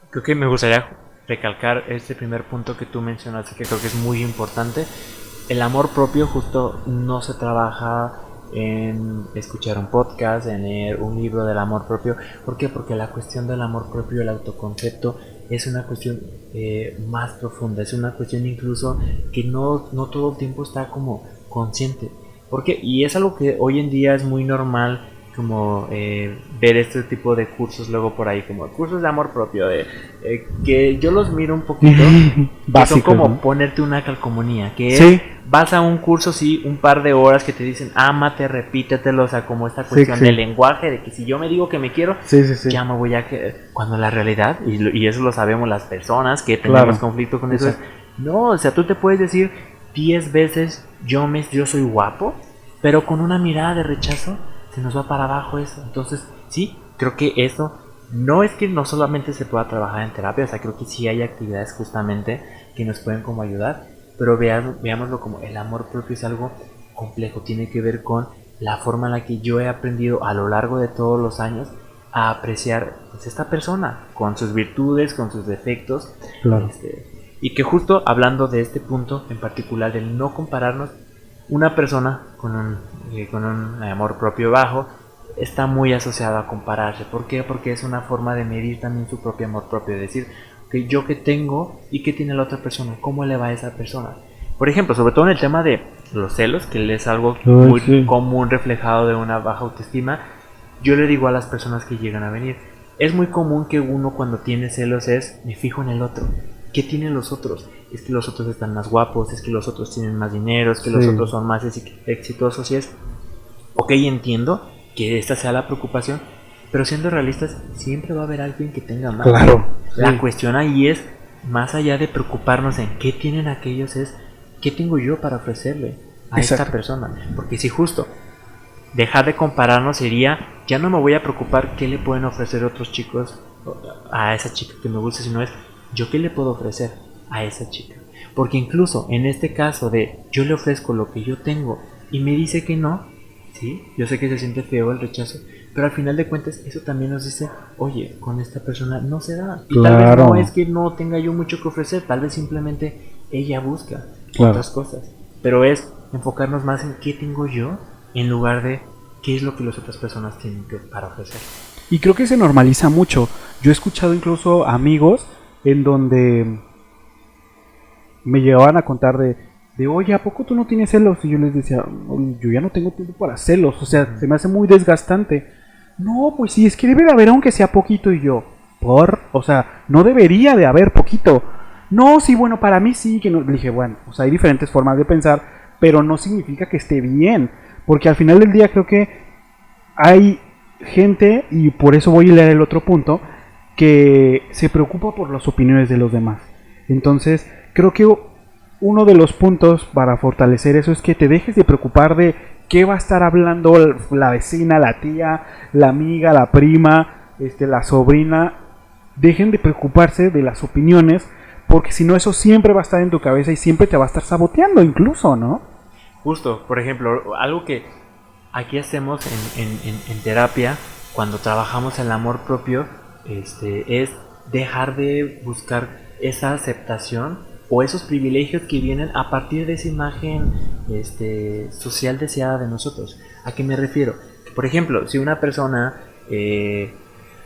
Creo que me gustaría recalcar este primer punto que tú mencionaste, que creo que es muy importante. El amor propio justo no se trabaja en escuchar un podcast, en leer un libro del amor propio. ¿Por qué? Porque la cuestión del amor propio, el autoconcepto, es una cuestión más profunda, es una cuestión incluso que no todo el tiempo está como consciente. ¿Por qué? Y es algo que hoy en día es muy normal, como ver este tipo de cursos luego por ahí, como cursos de amor propio, que yo los miro un poquito, que son como, ¿no?, ponerte una calcomanía, que sí, es, vas a un curso, sí, un par de horas que te dicen, ámate, repítetelo, o sea, como esta cuestión del lenguaje, de que si yo me digo que me quiero, ya me voy a querer, cuando la realidad, y eso lo sabemos las personas que tenemos conflicto con eso, no, o sea, tú te puedes decir 10 veces, yo soy guapo, pero con una mirada de rechazo, se nos va para abajo eso. Entonces, sí, creo que eso no es que no solamente se pueda trabajar en terapia, o sea, creo que sí hay actividades justamente que nos pueden como ayudar, pero veámoslo como el amor propio es algo complejo, tiene que ver con la forma en la que yo he aprendido a lo largo de todos los años a apreciar, pues, esta persona, con sus virtudes, con sus defectos, claro. Y que justo hablando de este punto en particular, del no compararnos, una persona con un amor propio bajo está muy asociada a compararse. ¿Por qué? Porque es una forma de medir también su propio amor propio. Es decir, que yo que tengo y que tiene la otra persona, ¿cómo le va a esa persona? Por ejemplo, sobre todo en el tema de los celos, que es algo muy común reflejado de una baja autoestima, yo le digo a las personas que llegan a venir, es muy común que uno cuando tiene celos me fijo en el otro. ¿Qué tienen los otros? Es que los otros están más guapos, es que los otros tienen más dinero, es que los otros son más exitosos. Y es, ok, entiendo que esta sea la preocupación, pero siendo realistas, siempre va a haber alguien que tenga más. Claro. La cuestión ahí es, más allá de preocuparnos en qué tienen aquellos, es qué tengo yo para ofrecerle a esta persona. Porque si justo dejar de compararnos sería, ya no me voy a preocupar qué le pueden ofrecer otros chicos a esa chica que me gusta, sino es, ¿yo qué le puedo ofrecer? a esa chica. Porque incluso en este caso de yo le ofrezco lo que yo tengo y me dice que no, ¿sí? Yo sé que se siente feo el rechazo, pero al final de cuentas eso también nos dice, oye, con esta persona no se da. Y tal vez no es que no tenga yo mucho que ofrecer, tal vez simplemente ella busca otras cosas. Pero es enfocarnos más en qué tengo yo en lugar de qué es lo que las otras personas tienen para ofrecer. Y creo que se normaliza mucho. Yo he escuchado incluso amigos en donde me llegaban a contar de oye, ¿a poco tú no tienes celos? Y yo les decía, yo ya no tengo tiempo para celos, o sea, se me hace muy desgastante. No, pues sí, es que debe de haber aunque sea poquito. Y yo, o sea, no debería de haber poquito. No, sí, bueno, para mí sí, que no. Le dije, bueno, o sea, hay diferentes formas de pensar, pero no significa que esté bien, porque al final del día creo que hay gente, y por eso voy a leer el otro punto, que se preocupa por las opiniones de los demás. Entonces, creo que uno de los puntos para fortalecer eso es que te dejes de preocupar de qué va a estar hablando la vecina, la tía, la amiga, la prima, la sobrina. Dejen de preocuparse de las opiniones, porque si no eso siempre va a estar en tu cabeza y siempre te va a estar saboteando incluso, ¿no? Justo, por ejemplo, algo que aquí hacemos en terapia, cuando trabajamos el amor propio, es dejar de buscar esa aceptación o esos privilegios que vienen a partir de esa imagen social deseada de nosotros. ¿A qué me refiero? Por ejemplo, si una persona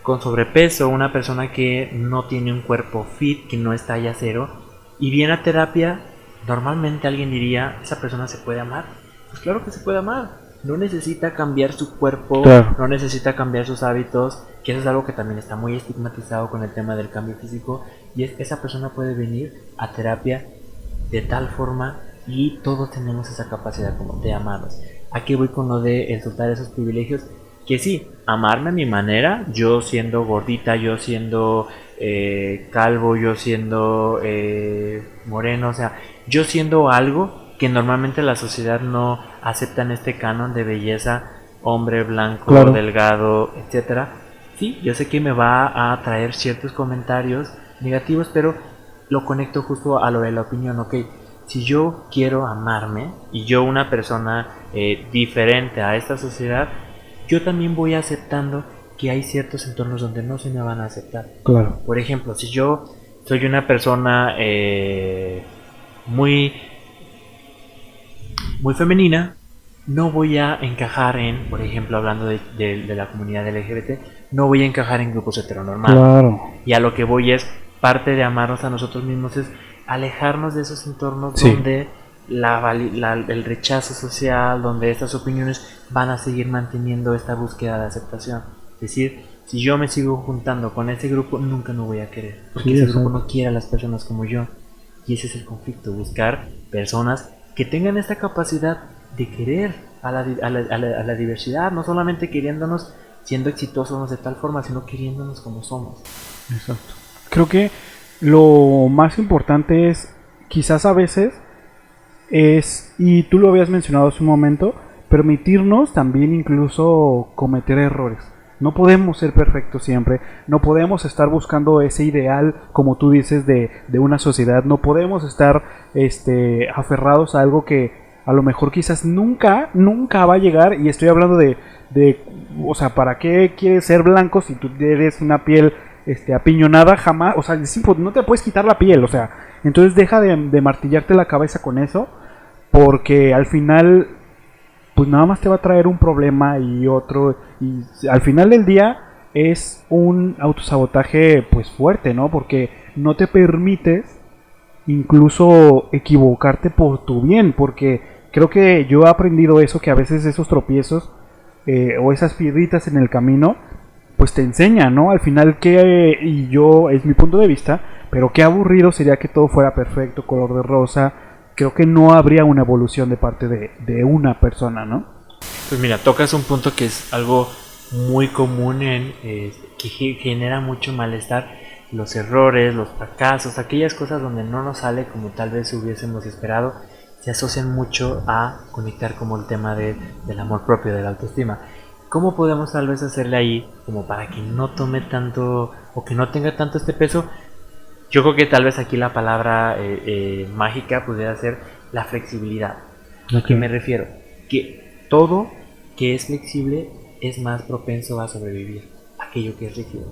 con sobrepeso, una persona que no tiene un cuerpo fit, que no es talla cero, y viene a terapia, normalmente alguien diría, ¿esa persona se puede amar? Pues claro que se puede amar. No necesita cambiar su cuerpo, claro. No necesita cambiar sus hábitos, que eso es algo que también está muy estigmatizado con el tema del cambio físico, y es que esa persona puede venir a terapia de tal forma y todos tenemos esa capacidad como de amarnos. Aquí voy con lo de el soltar esos privilegios, que sí, amarme a mi manera, yo siendo gordita, yo siendo calvo, yo siendo moreno, o sea, yo siendo algo que normalmente la sociedad no acepta en este canon de belleza, hombre blanco, claro, delgado, etcétera. Sí, yo sé que me va a traer ciertos comentarios negativos, pero lo conecto justo a lo de la opinión, ok. Si yo quiero amarme y yo una persona diferente a esta sociedad, yo también voy aceptando que hay ciertos entornos donde no se me van a aceptar. Claro. Por ejemplo, si yo soy una persona muy femenina, no voy a encajar en, por ejemplo, hablando de la comunidad LGBT, no voy a encajar en grupos heteronormados. Claro. Y a lo que voy es, parte de amarnos a nosotros mismos es alejarnos de esos entornos donde el rechazo social, donde estas opiniones van a seguir manteniendo esta búsqueda de aceptación. Es decir, si yo me sigo juntando con ese grupo, nunca me voy a querer, porque ese grupo no quiere a las personas como yo. Y ese es el conflicto, buscar personas que tengan esta capacidad de querer a la diversidad, no solamente queriéndonos siendo exitosos de tal forma, sino queriéndonos como somos. Exacto. Creo que lo más importante es, quizás a veces, y tú lo habías mencionado hace un momento, permitirnos también incluso cometer errores. No podemos ser perfectos siempre, no podemos estar buscando ese ideal, como tú dices, de una sociedad, no podemos estar aferrados a algo que a lo mejor quizás nunca va a llegar, y estoy hablando de o sea, ¿para qué quieres ser blanco si tú eres una piel apiñonada? Jamás, o sea, no te puedes quitar la piel, o sea, entonces deja de martillarte la cabeza con eso, porque al final pues nada más te va a traer un problema y otro, y al final del día es un autosabotaje pues fuerte, ¿no? Porque no te permites incluso equivocarte por tu bien, porque creo que yo he aprendido eso, que a veces esos tropiezos o esas piedritas en el camino pues te enseñan, ¿no? Al final y yo, es mi punto de vista, pero qué aburrido sería que todo fuera perfecto, color de rosa. Creo que no habría una evolución de parte de una persona, ¿no? Pues mira, tocas un punto que es algo muy común que genera mucho malestar, los errores, los fracasos, aquellas cosas donde no nos sale como tal vez hubiésemos esperado, se asocian mucho a conectar como el tema del amor propio, de la autoestima. ¿Cómo podemos tal vez hacerle ahí como para que no tome tanto o que no tenga tanto este peso? Yo creo que tal vez aquí la palabra mágica pudiera ser la flexibilidad. ¿A qué me refiero? Que todo que es flexible es más propenso a sobrevivir. Aquello que es rígido.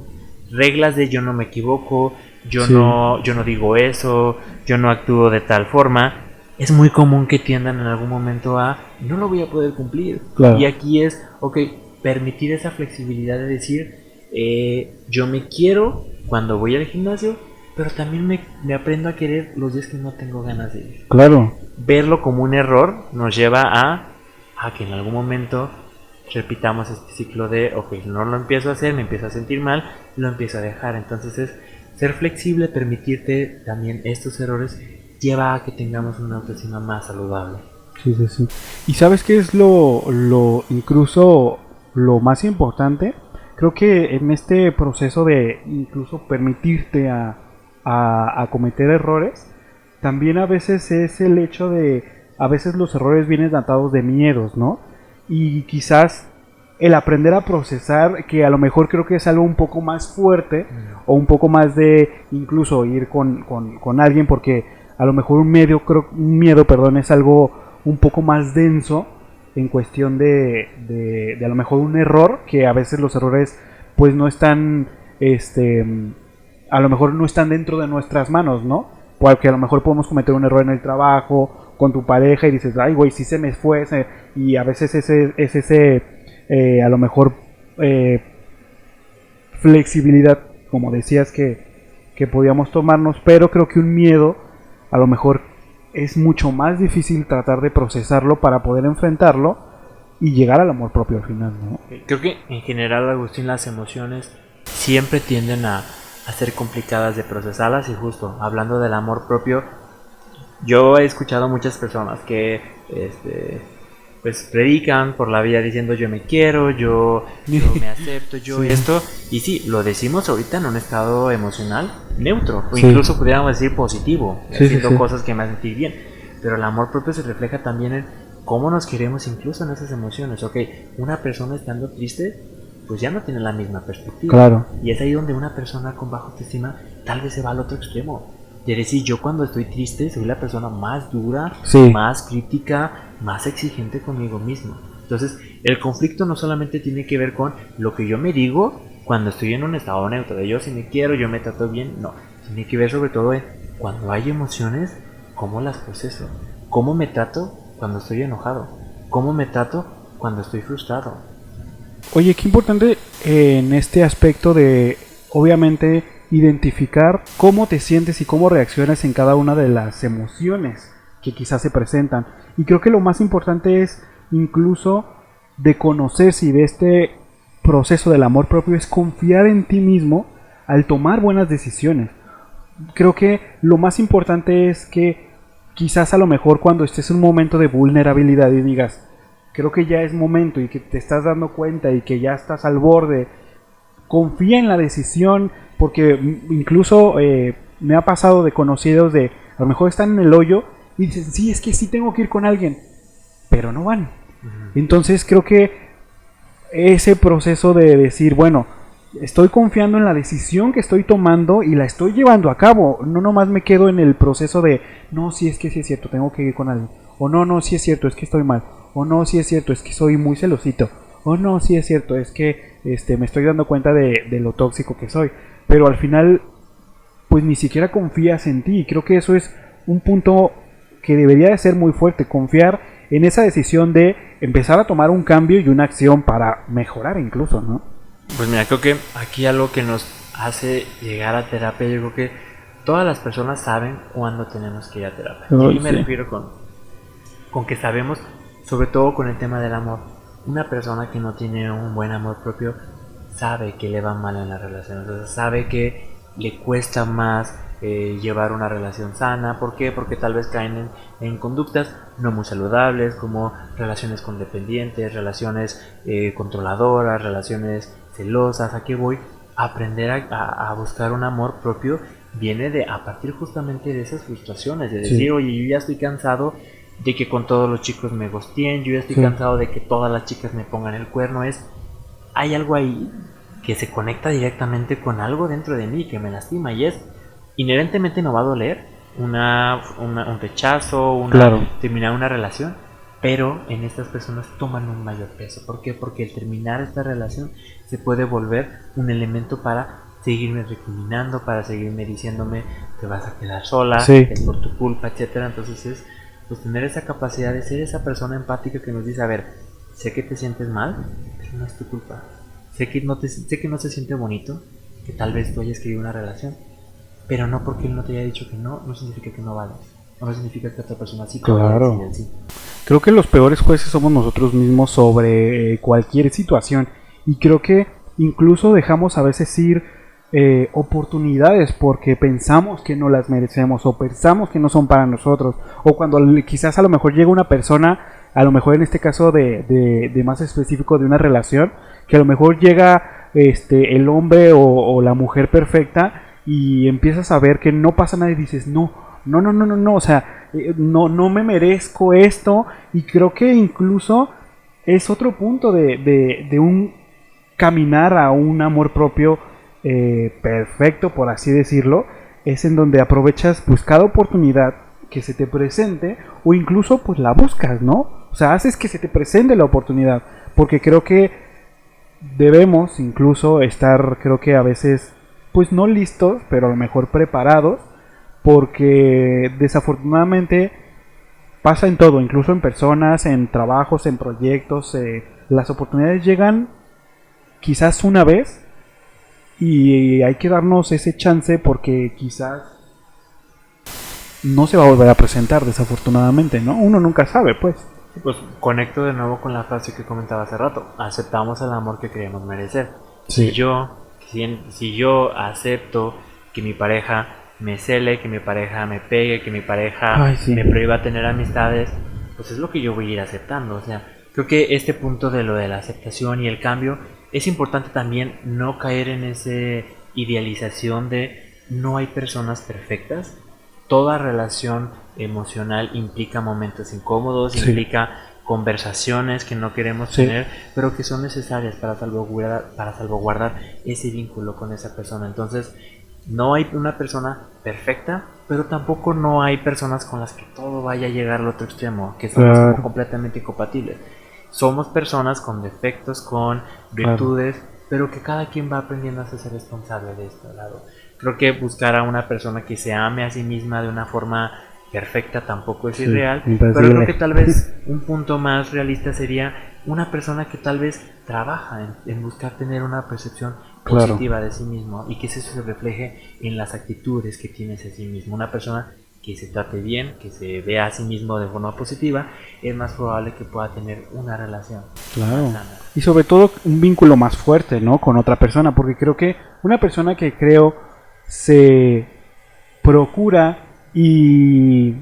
Reglas de yo no me equivoco, yo no digo eso, yo no actúo de tal forma. Es muy común que tiendan en algún momento a no lo voy a poder cumplir. Claro. Y aquí es, permitir esa flexibilidad de decir, yo me quiero cuando voy al gimnasio, pero también me aprendo a querer los días que no tengo ganas de ir. Claro. Verlo como un error nos lleva a que en algún momento repitamos este ciclo de, no lo empiezo a hacer, me empiezo a sentir mal, lo empiezo a dejar. Entonces es ser flexible, permitirte también estos errores, lleva a que tengamos una autoestima más saludable. Sí. ¿Y sabes qué es incluso lo más importante? Creo que en este proceso de incluso permitirte a cometer errores, también a veces es el hecho de, a veces los errores vienen atados de miedos, ¿no? Y quizás el aprender a procesar, que a lo mejor creo que es algo un poco más fuerte, o un poco más de incluso ir con alguien, porque a lo mejor un miedo es algo un poco más denso en cuestión de a lo mejor un error, que a veces los errores pues no están, a lo mejor no están dentro de nuestras manos, ¿no? Porque a lo mejor podemos cometer un error en el trabajo, con tu pareja, y dices, ay güey, sí se me fue, y a veces ese a lo mejor flexibilidad, como decías, que podíamos tomarnos, pero creo que un miedo a lo mejor es mucho más difícil tratar de procesarlo para poder enfrentarlo y llegar al amor propio al final, ¿no? Creo que en general, Agustín, las emociones siempre tienden a ser complicadas de procesarlas, y justo hablando del amor propio, yo he escuchado muchas personas que pues predican por la vida diciendo yo me quiero, yo me acepto, yo esto, y sí, lo decimos ahorita en un estado emocional neutro, o incluso pudiéramos decir positivo, haciendo cosas que me hacen sentir bien, pero el amor propio se refleja también en cómo nos queremos incluso en esas emociones. Una persona estando triste, pues ya no tiene la misma perspectiva. Claro. Y es ahí donde una persona con baja autoestima tal vez se va al otro extremo. De decir, yo cuando estoy triste soy la persona más dura, más crítica, más exigente conmigo mismo. Entonces, el conflicto no solamente tiene que ver con lo que yo me digo cuando estoy en un estado neutro, de yo si me quiero, yo me trato bien, no. Tiene que ver sobre todo en cuando hay emociones, cómo las proceso, cómo me trato cuando estoy enojado, cómo me trato cuando estoy frustrado. Oye, qué importante en este aspecto de, obviamente, identificar cómo te sientes y cómo reaccionas en cada una de las emociones que quizás se presentan. Y creo que lo más importante es incluso de conocerse, y de este proceso del amor propio es confiar en ti mismo al tomar buenas decisiones. Creo que lo más importante es que quizás a lo mejor cuando estés en un momento de vulnerabilidad y digas, creo que ya es momento, y que te estás dando cuenta y que ya estás al borde, confía en la decisión, porque incluso me ha pasado de conocidos de, a lo mejor están en el hoyo y dicen, sí, es que sí tengo que ir con alguien, pero no van. Entonces creo que ese proceso de decir, bueno, estoy confiando en la decisión que estoy tomando y la estoy llevando a cabo, no nomás me quedo en el proceso de, no, sí es que sí es cierto, tengo que ir con alguien, o no, sí es cierto, es que estoy mal, o no, sí es cierto, es que soy muy celosito, o no, sí es cierto, es que me estoy dando cuenta de lo tóxico que soy, pero al final pues ni siquiera confías en ti. Creo que eso es un punto que debería de ser muy fuerte, confiar en esa decisión de empezar a tomar un cambio y una acción para mejorar incluso, ¿no? Pues mira, creo que aquí algo que nos hace llegar a terapia, yo creo que todas las personas saben cuándo tenemos que ir a terapia. Y aquí me refiero con que sabemos, sobre todo con el tema del amor. Una persona que no tiene un buen amor propio sabe que le va mal en la relación, entonces sabe que le cuesta más llevar una relación sana. ¿Por qué? Porque tal vez caen en conductas no muy saludables, como relaciones codependientes, relaciones controladoras, relaciones celosas. ¿A qué voy? Aprender a buscar un amor propio viene a partir justamente de esas frustraciones, de decir, oye, yo ya estoy cansado de que con todos los chicos me gosteen, yo ya estoy cansado de que todas las chicas me pongan el cuerno. Hay algo ahí que se conecta directamente con algo dentro de mí que me lastima, y es inherentemente no va a doler un rechazo, Claro. terminar una relación, pero en estas personas toman un mayor peso. ¿Por qué? Porque el terminar esta relación se puede volver un elemento para seguirme recriminando, para seguirme diciéndome te vas a quedar sola, Sí. es por tu culpa, etcétera. Entonces es pues tener esa capacidad de ser esa persona empática que nos dice, a ver, sé que te sientes mal, pero no es tu culpa. Sé que no se siente bonito, que tal vez tú hayas querido una relación, pero no porque él no te haya dicho que no significa que no vales. No significa que otra persona sí te vaya a Claro. decir el sí. Creo que los peores jueces somos nosotros mismos sobre cualquier situación. Y creo que incluso dejamos a veces ir oportunidades porque pensamos que no las merecemos o pensamos que no son para nosotros. O cuando quizás a lo mejor llega una persona, a lo mejor en este caso de más específico de una relación, que a lo mejor llega el hombre o la mujer perfecta y empiezas a ver que no pasa nada y dices, no, o sea, no me merezco esto. Y creo que incluso es otro punto de un caminar a un amor propio perfecto, por así decirlo, es en donde aprovechas pues cada oportunidad que se te presente o incluso pues la buscas, ¿no? O sea, haces que se te presente la oportunidad, porque creo que debemos incluso estar, creo que a veces pues no listos, pero a lo mejor preparados, porque desafortunadamente pasa en todo, incluso en personas, en trabajos, en proyectos, las oportunidades llegan quizás una vez y hay que darnos ese chance porque quizás no se va a volver a presentar, desafortunadamente, ¿no? Uno nunca sabe, pues. Pues conecto de nuevo con la frase que comentaba hace rato. Aceptamos el amor que creemos merecer. Sí. Si yo acepto que mi pareja me cele, que mi pareja me pegue, que mi pareja sí. me prohíba tener amistades, pues es lo que yo voy a ir aceptando. O sea, creo que este punto de lo de la aceptación y el cambio es importante también no caer en esa idealización de no hay personas perfectas. Toda relación emocional implica momentos incómodos, sí. implica conversaciones que no queremos tener, pero que son necesarias para salvaguardar ese vínculo con esa persona. Entonces, no hay una persona perfecta, pero tampoco no hay personas con las que todo vaya a llegar al otro extremo, que somos como completamente incompatibles. Somos personas con defectos, con virtudes, pero que cada quien va aprendiendo a ser responsable de este lado. Creo que buscar a una persona que se ame a sí misma de una forma perfecta tampoco es irreal, pero creo que tal vez un punto más realista sería una persona que tal vez trabaja en buscar tener una percepción positiva de sí mismo y que eso se refleje en las actitudes que tiene hacia sí mismo. Una persona que se trate bien, que se vea a sí mismo de forma positiva, es más probable que pueda tener una relación más sana. Y sobre todo un vínculo más fuerte, ¿no? Con otra persona, porque creo que una persona que se procura y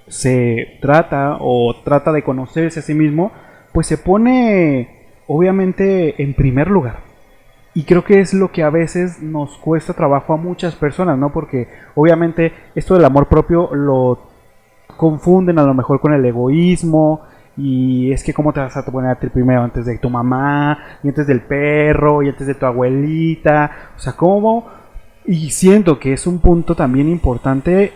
se trata de conocerse a sí mismo, pues se pone obviamente en primer lugar. Y creo que es lo que a veces nos cuesta trabajo a muchas personas, ¿no? Porque obviamente esto del amor propio lo confunden a lo mejor con el egoísmo. Y es que cómo te vas a poner a ti primero antes de tu mamá, y antes del perro, y antes de tu abuelita. O sea, ¿cómo? Y siento que es un punto también importante.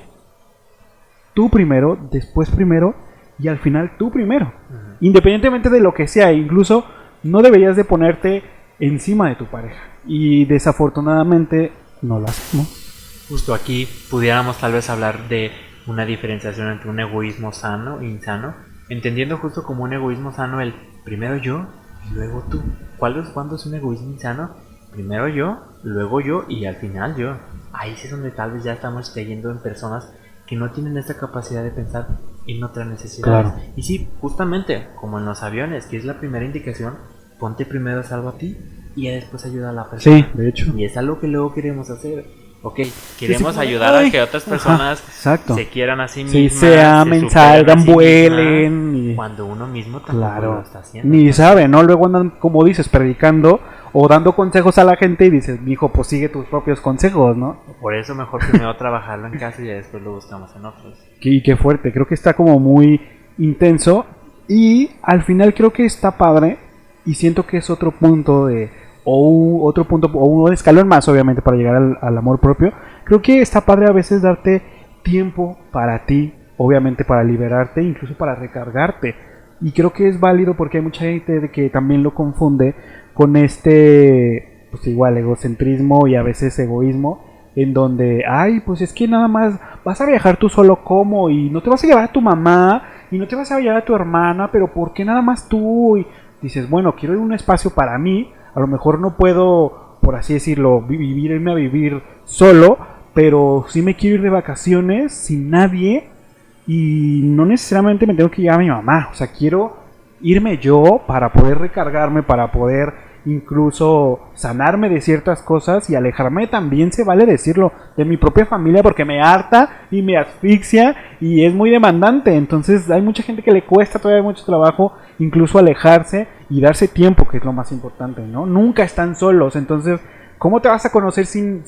Tú primero, después primero, y al final tú primero. Independientemente de lo que sea, incluso no deberías de ponerte encima de tu pareja. Y desafortunadamente no lo hacemos. Justo aquí pudiéramos tal vez hablar de una diferenciación entre un egoísmo sano e insano, entendiendo justo como un egoísmo sano el primero yo y luego tú. ¿Cuándo es un egoísmo insano? Primero yo, luego yo y al final yo. Ahí sí es donde tal vez ya estamos cayendo en personas que no tienen esa capacidad de pensar en otras necesidades. Y sí, justamente como en los aviones, que es la primera indicación, ponte primero salvo a ti y ya después ayuda a la persona. Sí, de hecho. Y es algo que luego queremos hacer. Ok, queremos ayudar a que otras personas se quieran a sí mismas, se amen, salgan, vuelen. Y cuando uno mismo tampoco lo está haciendo. Ni sabe, ¿no? Luego andan, como dices, predicando o dando consejos a la gente y dices, mijo, pues sigue tus propios consejos, ¿no? Por eso mejor primero trabajarlo en casa y ya después lo buscamos en otros. Y qué fuerte, creo que está como muy intenso y al final creo que está padre y siento que es otro punto otro punto, o un escalón más obviamente para llegar al amor propio, creo que está padre a veces darte tiempo para ti, obviamente para liberarte, incluso para recargarte. Y creo que es válido porque hay mucha gente que también lo confunde con pues igual egocentrismo y a veces egoísmo, en donde, ay, pues es que nada más vas a viajar tú solo, ¿cómo? Y no te vas a llevar a tu mamá, y no te vas a llevar a tu hermana, pero ¿por qué nada más tú? Y dices, bueno, quiero un espacio para mí, a lo mejor no puedo, por así decirlo, irme a vivir solo, pero sí me quiero ir de vacaciones sin nadie, y no necesariamente me tengo que llevar a mi mamá, o sea, quiero irme yo para poder recargarme, para poder incluso sanarme de ciertas cosas y alejarme, también se vale decirlo, de mi propia familia, porque me harta y me asfixia y es muy demandante. Entonces hay mucha gente que le cuesta todavía mucho trabajo incluso alejarse y darse tiempo, que es lo más importante, ¿no? Nunca están solos. Entonces, ¿cómo te vas a conocer si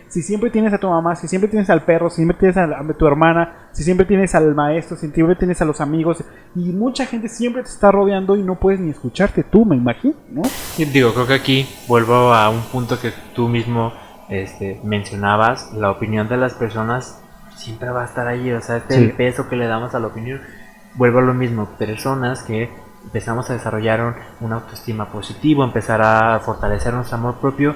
siempre tienes a tu mamá, si siempre tienes al perro, si siempre tienes a tu hermana, si siempre tienes al maestro, si siempre tienes a los amigos? Y mucha gente siempre te está rodeando y no puedes ni escucharte tú, me imagino, ¿no? Y digo, creo que aquí vuelvo a un punto que tú mismo mencionabas. La opinión de las personas siempre va a estar ahí, o sea, el peso que le damos a la opinión. Vuelvo a lo mismo, personas que empezamos a desarrollar una autoestima positiva, empezar a fortalecer nuestro amor propio,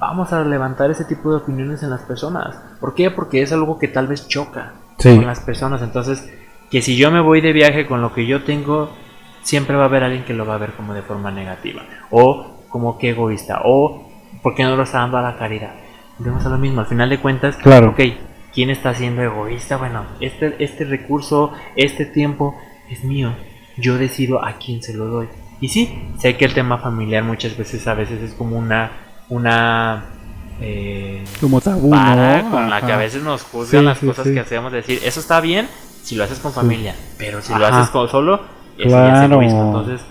vamos a levantar ese tipo de opiniones en las personas. ¿Por qué? Porque es algo que tal vez choca con las personas. Entonces, que si yo me voy de viaje con lo que yo tengo, siempre va a haber alguien que lo va a ver como de forma negativa, o como que egoísta, o porque no lo está dando a la caridad. Vemos a lo mismo, al final de cuentas, claro. Ok, ¿quién está siendo egoísta? Bueno, este recurso, este tiempo es mío, yo decido a quién se lo doy. Y sí, sé que el tema familiar muchas veces, a veces es como una como tabú, vara, ¿no? con la que a veces nos juzgan las cosas que hacemos, decir, eso está bien si lo haces con familia, pero si lo haces solo, eso ya es egoísmo. Entonces,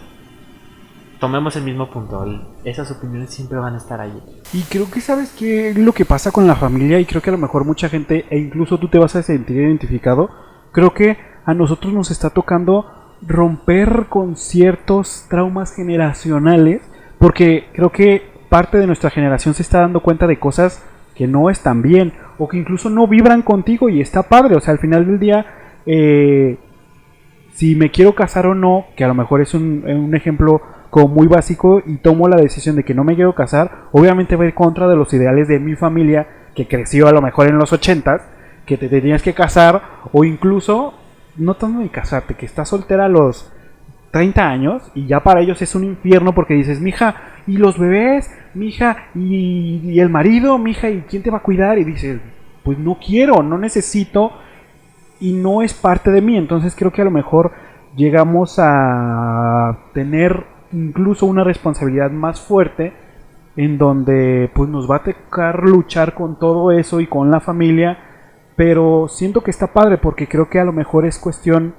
tomemos el mismo punto, esas opiniones siempre van a estar ahí. Y creo que sabes qué es lo que pasa con la familia, y creo que a lo mejor mucha gente, e incluso tú te vas a sentir identificado, creo que a nosotros nos está tocando romper con ciertos traumas generacionales, porque creo que parte de nuestra generación se está dando cuenta de cosas que no están bien, o que incluso no vibran contigo, y está padre. O sea, al final del día, si me quiero casar o no, que a lo mejor es un ejemplo como muy básico, y tomo la decisión de que no me quiero casar, obviamente va a ir contra de los ideales de mi familia, que creció a lo mejor en los 80s, que te tenías que casar, o incluso no tanto ni casarte, que estás soltera a los 30 años y ya para ellos es un infierno, porque dices, mija, ¿y los bebés? Mija, ¿y el marido? Mija, ¿y quién te va a cuidar? Y dices, pues no quiero, no necesito y no es parte de mí. Entonces creo que a lo mejor llegamos a tener incluso una responsabilidad más fuerte, en donde pues nos va a tocar luchar con todo eso y con la familia, pero siento que está padre, porque creo que a lo mejor es cuestión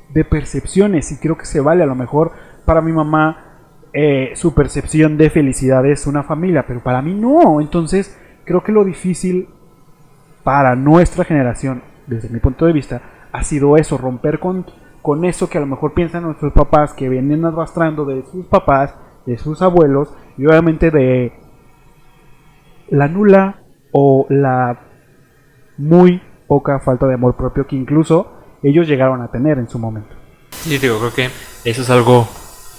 de percepciones, y creo que se vale. A lo mejor para mi mamá su percepción de felicidad es una familia, pero para mí no. Entonces creo que lo difícil para nuestra generación, desde mi punto de vista, ha sido eso, romper con eso que a lo mejor piensan nuestros papás, que vienen arrastrando de sus papás, de sus abuelos, y obviamente de la nula o la muy poca falta de amor propio que incluso ellos llegaron a tener en su momento. Sí, digo, creo que eso es algo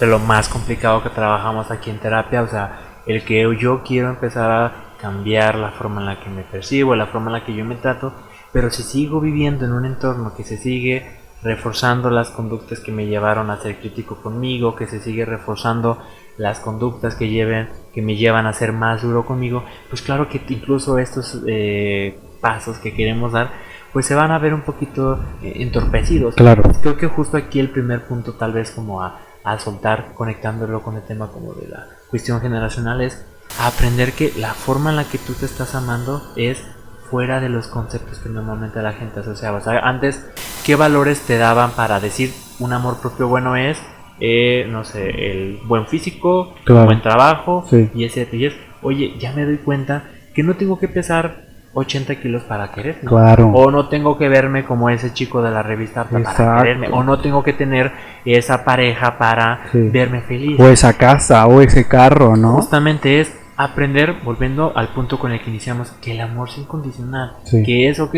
de lo más complicado que trabajamos aquí en terapia. O sea, el que yo quiero empezar a cambiar la forma en la que me percibo, la forma en la que yo me trato, pero si sigo viviendo en un entorno que se sigue reforzando las conductas que me llevaron a ser crítico conmigo, que se sigue reforzando las conductas que me llevan a ser más duro conmigo, pues claro que incluso estos pasos que queremos dar, pues se van a ver un poquito entorpecidos. Claro. Creo que justo aquí el primer punto, tal vez como a soltar, conectándolo con el tema como de la cuestión generacional, es a aprender que la forma en la que tú te estás amando es fuera de los conceptos que normalmente la gente asociaba. O sea, antes, ¿qué valores te daban para decir un amor propio bueno es, no sé, el buen físico, claro, buen trabajo, sí, y ese? Oye, ya me doy cuenta que no tengo que pesar 80 kilos para quererme. Claro. O no tengo que verme como ese chico de la revista para quererme. O no tengo que tener esa pareja para verme feliz. O esa casa, o ese carro, ¿no? Justamente es aprender, volviendo al punto con el que iniciamos, que el amor es incondicional, Sí. que es, ok,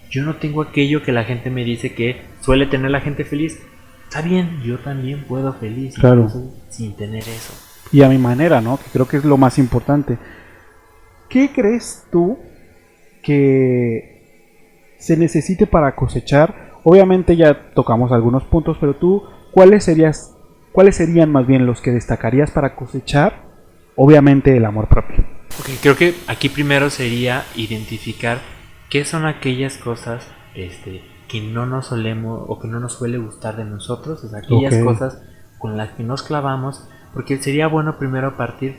yo no tengo aquello que la gente me dice que suele tener la gente feliz. Está bien, yo también puedo feliz, Claro. incluso sin tener eso. Y a mi manera, ¿no? Que creo que es lo más importante. ¿Qué crees tú que se necesite para cosechar? Obviamente ya tocamos algunos puntos, pero tú, ¿cuáles serían más bien los que destacarías para cosechar, obviamente, el amor propio? Ok, creo que aquí primero sería identificar qué son aquellas cosas que no nos solemos o que no nos suele gustar de nosotros, o sea, aquellas Ok. cosas con las que nos clavamos, porque sería bueno primero partir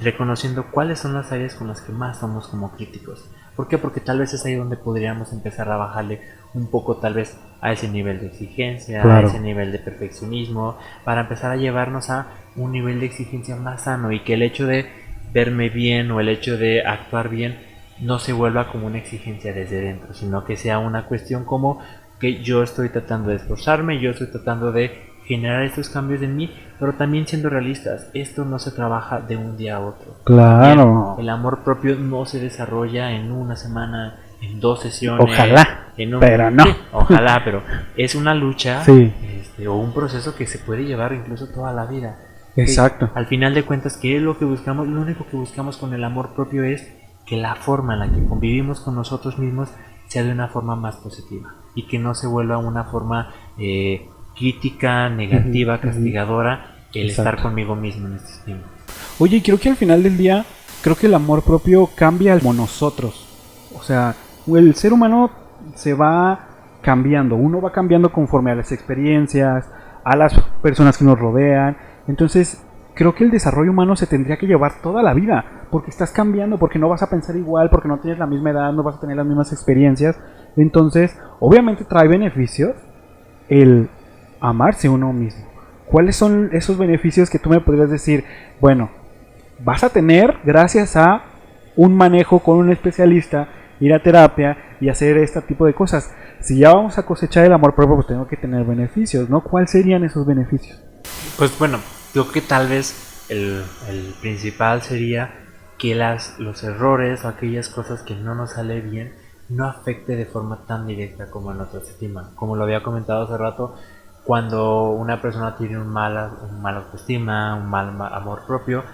reconociendo cuáles son las áreas con las que más somos como críticos. ¿Por qué? Porque tal vez es ahí donde podríamos empezar a bajarle un poco tal vez a ese nivel de exigencia, Claro. a ese nivel de perfeccionismo, para empezar a llevarnos a un nivel de exigencia más sano y que el hecho de verme bien o el hecho de actuar bien no se vuelva como una exigencia desde dentro, sino que sea una cuestión como que yo estoy tratando de esforzarme, yo estoy tratando de generar estos cambios en mí, pero también siendo realistas, esto no se trabaja de un día a otro. Claro. El amor propio no se desarrolla en una semana, en 2 sesiones. Ojalá, pero no. Sí, ojalá, pero es una lucha Sí. o un proceso que se puede llevar incluso toda la vida. Exacto. Al final de cuentas, ¿qué es lo que buscamos? Lo único que buscamos con el amor propio es que la forma en la que convivimos con nosotros mismos sea de una forma más positiva y que no se vuelva una forma crítica, negativa, castigadora el Exacto. estar conmigo mismo en estos tiempos. Oye, y creo que al final del día, creo que el amor propio cambia como nosotros. O sea, el ser humano se va cambiando. Uno va cambiando conforme a las experiencias, a las personas que nos rodean. Entonces, creo que el desarrollo humano se tendría que llevar toda la vida. Porque estás cambiando, porque no vas a pensar igual, porque no tienes la misma edad, no vas a tener las mismas experiencias. Entonces, obviamente trae beneficios el amarse uno mismo. ¿Cuáles son esos beneficios que tú me podrías decir? Bueno, vas a tener gracias a un manejo con un especialista, ir a terapia y hacer este tipo de cosas. Si ya vamos a cosechar el amor propio, pues tengo que tener beneficios, ¿no? ¿Cuáles serían esos beneficios? Pues bueno, creo que tal vez el principal sería que los errores o aquellas cosas que no nos sale bien no afecte de forma tan directa como en nuestra estima. Como lo había comentado hace rato, cuando una persona tiene un mal autoestima, un mal amor propio,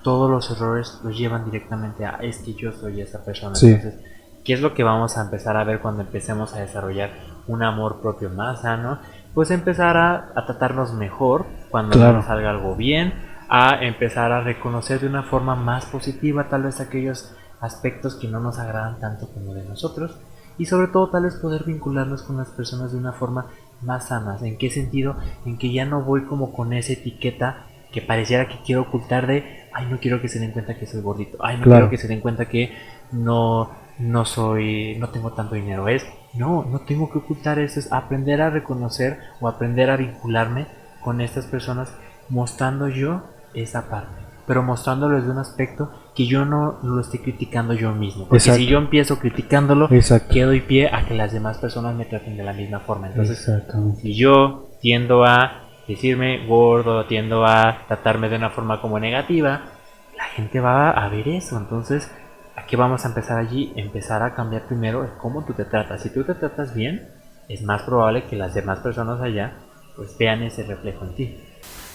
todos los errores los llevan directamente a es que yo soy esa persona. Sí. Entonces, ¿qué es lo que vamos a empezar a ver cuando empecemos a desarrollar un amor propio más sano? Pues empezar a tratarnos mejor cuando Claro. no nos salga algo bien, a empezar a reconocer de una forma más positiva tal vez aquellos aspectos que no nos agradan tanto como de nosotros y sobre todo tal vez poder vincularnos con las personas de una forma más sana. ¿En qué sentido? En que ya no voy como con esa etiqueta que pareciera que quiero ocultar de ay, no quiero que se den cuenta que soy gordito, ay, no Claro. quiero que se den cuenta que no tengo tanto dinero. No tengo que ocultar eso, es aprender a reconocer o aprender a vincularme con estas personas mostrando yo esa parte, pero mostrándolo desde un aspecto que yo no lo esté criticando yo mismo, porque Exacto. si yo empiezo criticándolo, Exacto. que doy pie a que las demás personas me traten de la misma forma. Entonces, Exactamente. si yo tiendo a decirme gordo, tiendo a tratarme de una forma como negativa, la gente va a ver eso. Entonces, ¿a qué vamos a empezar allí? Empezar a cambiar primero el cómo tú te tratas. Si tú te tratas bien, es más probable que las demás personas allá pues vean ese reflejo en ti.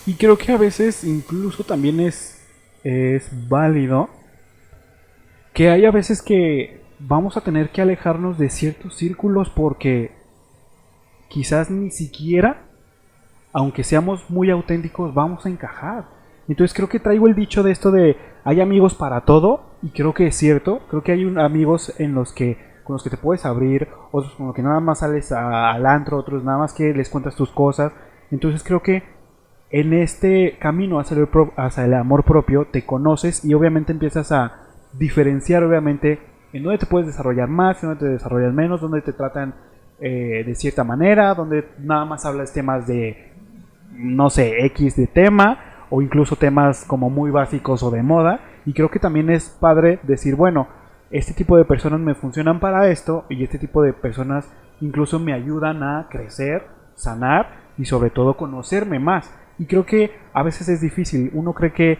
Y creo que a veces incluso también es válido que hay a veces que vamos a tener que alejarnos de ciertos círculos porque quizás ni siquiera, aunque seamos muy auténticos, vamos a encajar. Entonces creo que traigo el dicho de esto de hay amigos para todo y creo que es cierto. Creo que hay amigos con los que te puedes abrir, otros con los que nada más sales al antro, otros nada más que les cuentas tus cosas. Entonces creo que en este camino hacia el amor propio te conoces y obviamente empiezas a diferenciar obviamente en dónde te puedes desarrollar más, en dónde te desarrollas menos, dónde te tratan de cierta manera, donde nada más hablas temas de, no sé, X de tema o incluso temas como muy básicos o de moda. Y creo que también es padre decir, bueno, este tipo de personas me funcionan para esto y este tipo de personas incluso me ayudan a crecer, sanar y sobre todo conocerme más. Y creo que a veces es difícil. Uno cree que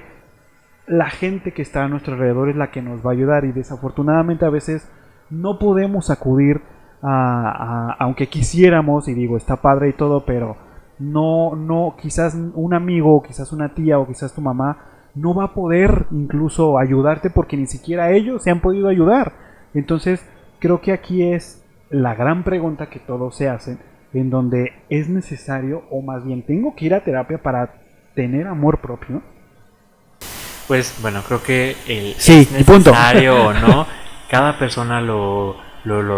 la gente que está a nuestro alrededor es la que nos va a ayudar, y desafortunadamente a veces no podemos acudir aunque quisiéramos, y digo, está padre y todo, pero no, quizás un amigo, o quizás una tía, o quizás tu mamá no va a poder incluso ayudarte porque ni siquiera ellos se han podido ayudar. Entonces creo que aquí es la gran pregunta que todos se hacen, en donde es necesario, o más bien tengo que ir a terapia para tener amor propio. Pues bueno, creo que sí, es necesario o no, cada persona lo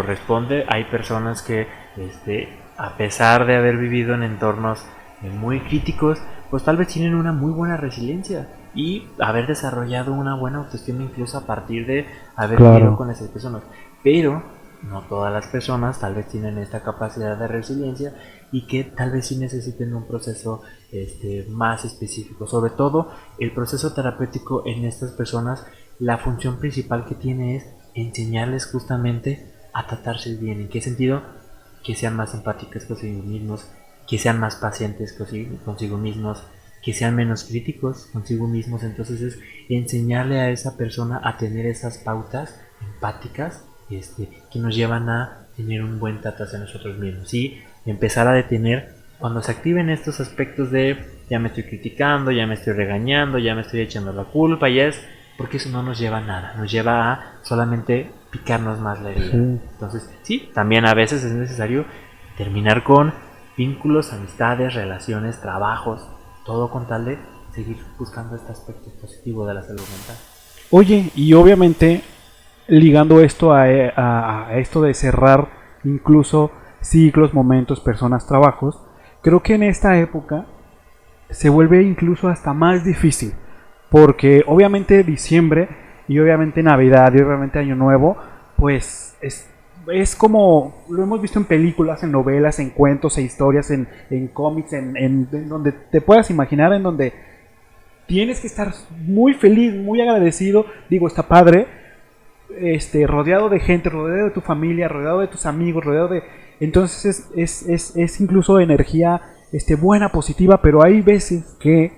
responde. Hay personas que a pesar de haber vivido en entornos muy críticos, pues tal vez tienen una muy buena resiliencia y haber desarrollado una buena autoestima incluso a partir de haber vivido con esas personas. Pero no todas las personas tal vez tienen esta capacidad de resiliencia y que tal vez sí necesiten un proceso más específico. Sobre todo el proceso terapéutico en estas personas, la función principal que tiene es enseñarles justamente a tratarse bien. ¿En qué sentido? Que sean más empáticos consigo mismos, que sean más pacientes consigo mismos, que sean menos críticos consigo mismos. Entonces es enseñarle a esa persona a tener esas pautas empáticas que nos llevan a tener un buen trato hacia nosotros mismos y empezar a detener cuando se activen estos aspectos de ya me estoy criticando, ya me estoy regañando, ya me estoy echando la culpa, ya es porque eso no nos lleva a nada, nos lleva a solamente picarnos más la herida. Entonces sí, también a veces es necesario terminar con vínculos, amistades, relaciones, trabajos, todo con tal de seguir buscando este aspecto positivo de la salud mental. Oye, y obviamente ligando esto a esto de cerrar incluso ciclos, momentos, personas, trabajos, creo que en esta época se vuelve incluso hasta más difícil, porque obviamente diciembre y obviamente Navidad y obviamente Año Nuevo, pues es como lo hemos visto en películas, en novelas, en cuentos e historias, en cómics, en donde te puedas imaginar, en donde tienes que estar muy feliz, muy agradecido, digo, está padre, rodeado de gente, rodeado de tu familia, rodeado de tus amigos, rodeado de... Entonces es incluso energía buena, positiva, pero hay veces que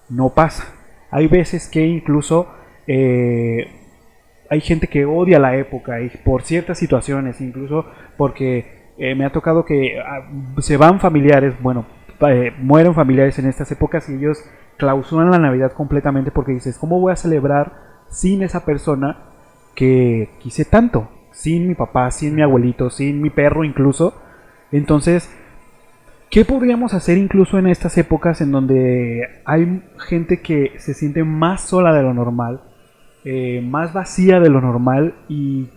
no pasa. Hay veces que incluso hay gente que odia la época y por ciertas situaciones, incluso porque me ha tocado que se van familiares, bueno, mueren familiares en estas épocas y ellos clausuran la Navidad completamente porque dices, ¿cómo voy a celebrar sin esa persona que quise tanto? Sin mi papá, sin mi abuelito, sin mi perro incluso. Entonces, ¿qué podríamos hacer incluso en estas épocas en donde hay gente que se siente más sola de lo normal, más vacía de lo normal? Y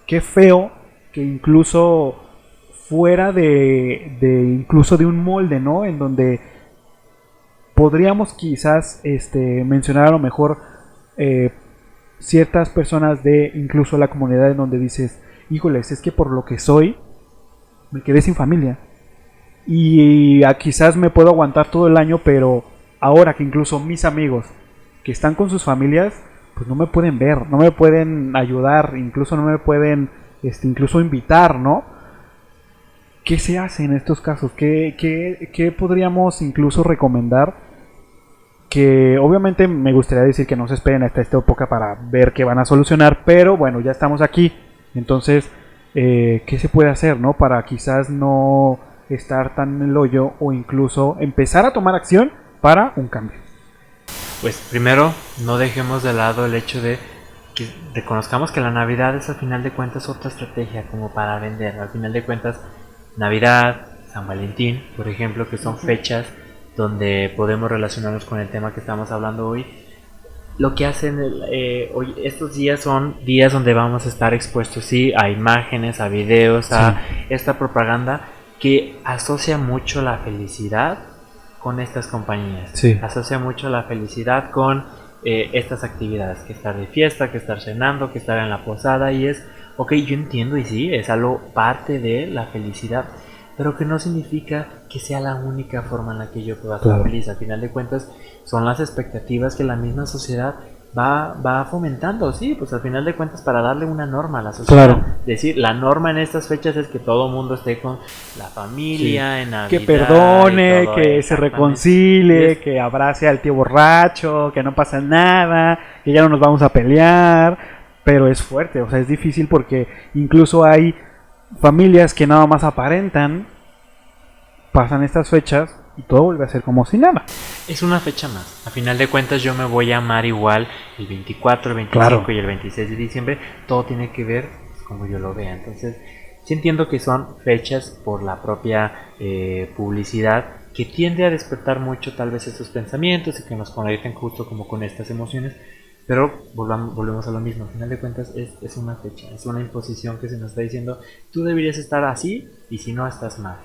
qué feo que incluso fuera incluso de un molde, ¿no? En donde podríamos quizás mencionar a lo mejor ciertas personas de incluso la comunidad en donde dices, híjoles, es que por lo que soy me quedé sin familia y quizás me puedo aguantar todo el año, pero ahora que incluso mis amigos que están con sus familias, pues no me pueden ver, no me pueden ayudar, incluso no me pueden incluso invitar, ¿no? ¿Qué se hace en estos casos? ¿Qué podríamos incluso recomendar? Que obviamente me gustaría decir que no se esperen hasta esta época para ver qué van a solucionar, pero bueno, ya estamos aquí, entonces ¿qué se puede hacer, no? Para quizás no estar tan en el hoyo o incluso empezar a tomar acción para un cambio. Pues primero, no dejemos de lado el hecho de que reconozcamos que la Navidad es al final de cuentas otra estrategia como para vender. Al final de cuentas, Navidad, San Valentín, por ejemplo, que son fechas donde podemos relacionarnos con el tema que estamos hablando hoy. Lo que hacen hoy, estos días son días donde vamos a estar expuestos a imágenes, a videos, a esta propaganda que asocia mucho la felicidad con estas compañías. Asocia mucho la felicidad con estas actividades, que estar de fiesta, que estar cenando, que estar en la posada, y es, ok, yo entiendo y sí, es algo parte de la felicidad, pero que no significa que sea la única forma en la que yo pueda ser feliz. Al final de cuentas, son las expectativas que la misma sociedad va fomentando, sí, pues al final de cuentas para darle una norma a la sociedad. Claro. Decir, la norma en estas fechas es que todo el mundo esté con la familia, en Navidad. Que perdone, y todo, que se exactamente. reconcilie, que abrace al tío borracho, que no pasa nada, que ya no nos vamos a pelear. Pero es fuerte, o sea, es difícil porque incluso hay familias que nada más aparentan, pasan estas fechas y todo vuelve a ser como si nada. Es una fecha más. A final de cuentas yo me voy a amar igual el 24, el 25 Claro. y el 26 de diciembre. Todo tiene que ver pues, como yo lo vea. Entonces, sí entiendo que son fechas por la propia publicidad que tiende a despertar mucho tal vez esos pensamientos y que nos conecten justo como con estas emociones. Pero volvemos a lo mismo. Al final de cuentas es una fecha, es una imposición que se nos está diciendo tú deberías estar así y si no estás mal.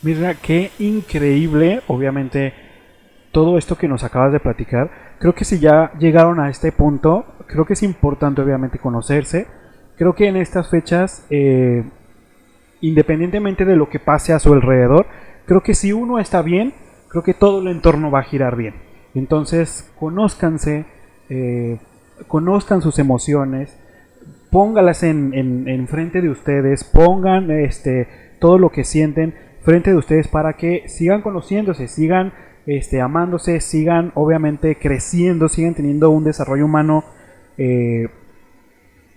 Mira, qué increíble, obviamente, todo esto que nos acabas de platicar. Creo que si ya llegaron a este punto, creo que es importante, obviamente, conocerse. Creo que en estas fechas, independientemente de lo que pase a su alrededor, creo que si uno está bien, creo que todo el entorno va a girar bien. Entonces, conózcanse, conozcan sus emociones, póngalas en frente de ustedes, pongan todo lo que sienten frente de ustedes para que sigan conociéndose, sigan amándose, sigan obviamente creciendo, sigan teniendo un desarrollo humano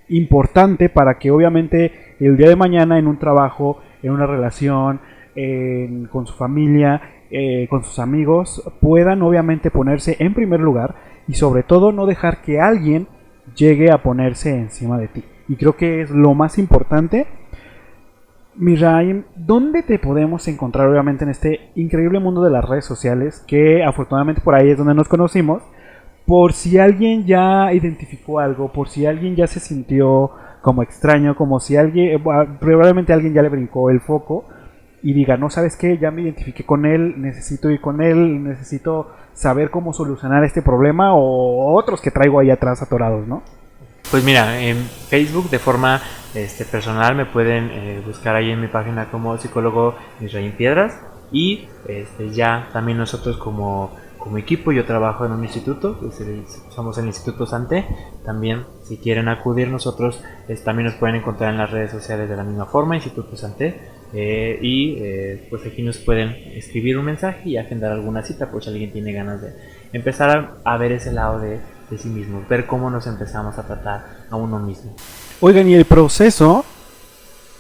importante para que obviamente el día de mañana en un trabajo, en una relación, con su familia, con sus amigos, puedan obviamente ponerse en primer lugar y sobre todo no dejar que alguien llegue a ponerse encima de ti. Y creo que es lo más importante. Miraim, ¿dónde te podemos encontrar obviamente en este increíble mundo de las redes sociales? Que afortunadamente por ahí es donde nos conocimos. Por si alguien ya identificó algo, por si alguien ya se sintió como extraño, como si alguien, probablemente alguien ya le brincó el foco y diga, no, ¿sabes qué? Ya me identifiqué con él, necesito ir con él, necesito saber cómo solucionar este problema o otros que traigo ahí atrás atorados, ¿no? Pues mira, en Facebook de forma personal me pueden buscar ahí en mi página como psicólogo Israel Piedras y ya también nosotros como equipo, yo trabajo en un instituto, somos el Instituto Santé, también si quieren acudir nosotros también nos pueden encontrar en las redes sociales de la misma forma, Instituto Santé, pues aquí nos pueden escribir un mensaje y agendar alguna cita por si alguien tiene ganas de empezar a ver ese lado de sí mismo, ver cómo nos empezamos a tratar a uno mismo. Oigan, y el proceso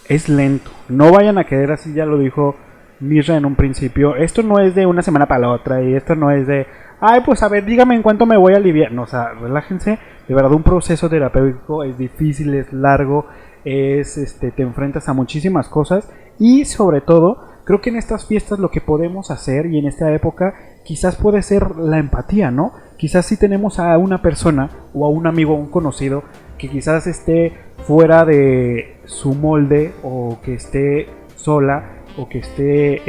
es lento, no vayan a querer así, ya lo dijo Mirra en un principio, esto no es de una semana para la otra y esto no es de, ay, pues a ver, dígame en cuánto me voy a aliviar. No, o sea, relájense, de verdad un proceso terapéutico es difícil, es largo, te enfrentas a muchísimas cosas y sobre todo, creo que en estas fiestas lo que podemos hacer y en esta época quizás puede ser la empatía, ¿no? Quizás si tenemos a una persona o a un amigo o un conocido que quizás esté fuera de su molde o que esté sola o que esté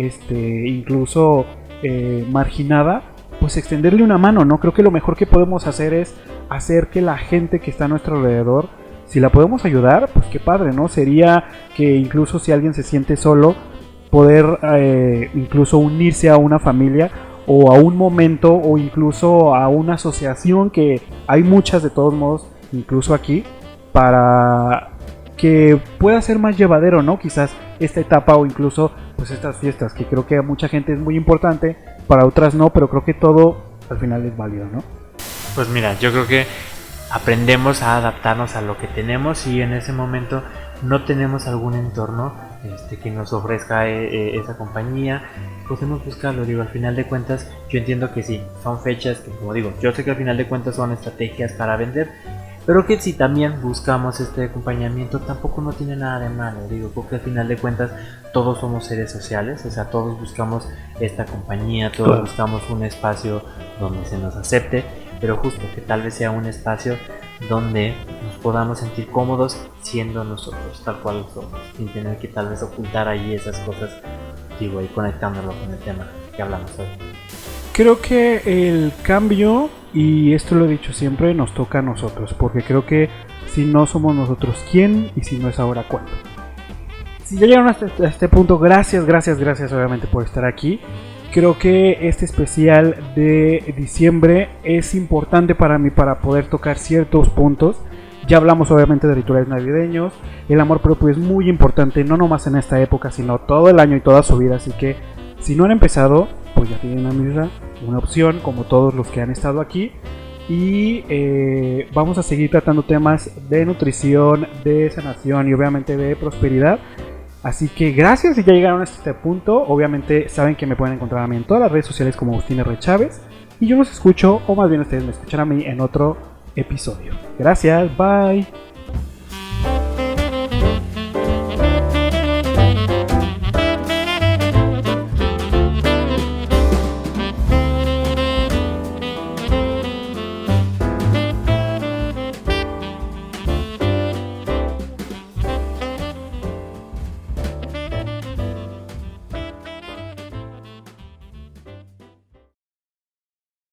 incluso marginada, pues extenderle una mano, ¿no? Creo que lo mejor que podemos hacer es hacer que la gente que está a nuestro alrededor, si la podemos ayudar, pues qué padre, ¿no? Sería que incluso si alguien se siente solo, poder incluso unirse a una familia o a un momento o incluso a una asociación, que hay muchas de todos modos, incluso aquí, para que pueda ser más llevadero, ¿no? Quizás esta etapa o incluso pues estas fiestas, que creo que a mucha gente es muy importante, para otras no, pero creo que todo al final es válido, ¿no? Pues mira, yo creo que aprendemos a adaptarnos a lo que tenemos y en ese momento no tenemos algún entorno que nos ofrezca esa compañía, podemos buscarlo. Digo, al final de cuentas yo entiendo que sí, son fechas que, como digo, yo sé que al final de cuentas son estrategias para vender, pero que si también buscamos este acompañamiento tampoco no tiene nada de malo. Digo, porque al final de cuentas todos somos seres sociales, o sea, todos buscamos esta compañía, todos Claro. buscamos un espacio donde se nos acepte, pero justo que tal vez sea un espacio donde nos podamos sentir cómodos siendo nosotros, tal cual somos, sin tener que tal vez ocultar ahí esas cosas, digo, y conectándolo con el tema que hablamos hoy. Creo que el cambio, y esto lo he dicho siempre, nos toca a nosotros, porque creo que si no somos nosotros, ¿quién? Y si no es ahora, ¿cuándo? Si ya llegaron hasta este punto, gracias obviamente por estar aquí. creo que este especial de diciembre es importante para mí para poder tocar ciertos puntos. Ya hablamos obviamente de rituales navideños. El amor propio es muy importante, no nomás en esta época, sino todo el año y toda su vida. Así que si no han empezado, pues ya tienen una opción, como todos los que han estado aquí. Y vamos a seguir tratando temas de nutrición, de sanación y obviamente de prosperidad. Así que gracias si ya llegaron hasta este punto. Obviamente saben que me pueden encontrar a mí en todas las redes sociales como Agustín R. Chávez. Y yo los escucho, o más bien ustedes me escuchan a mí en otro episodio. Gracias, bye.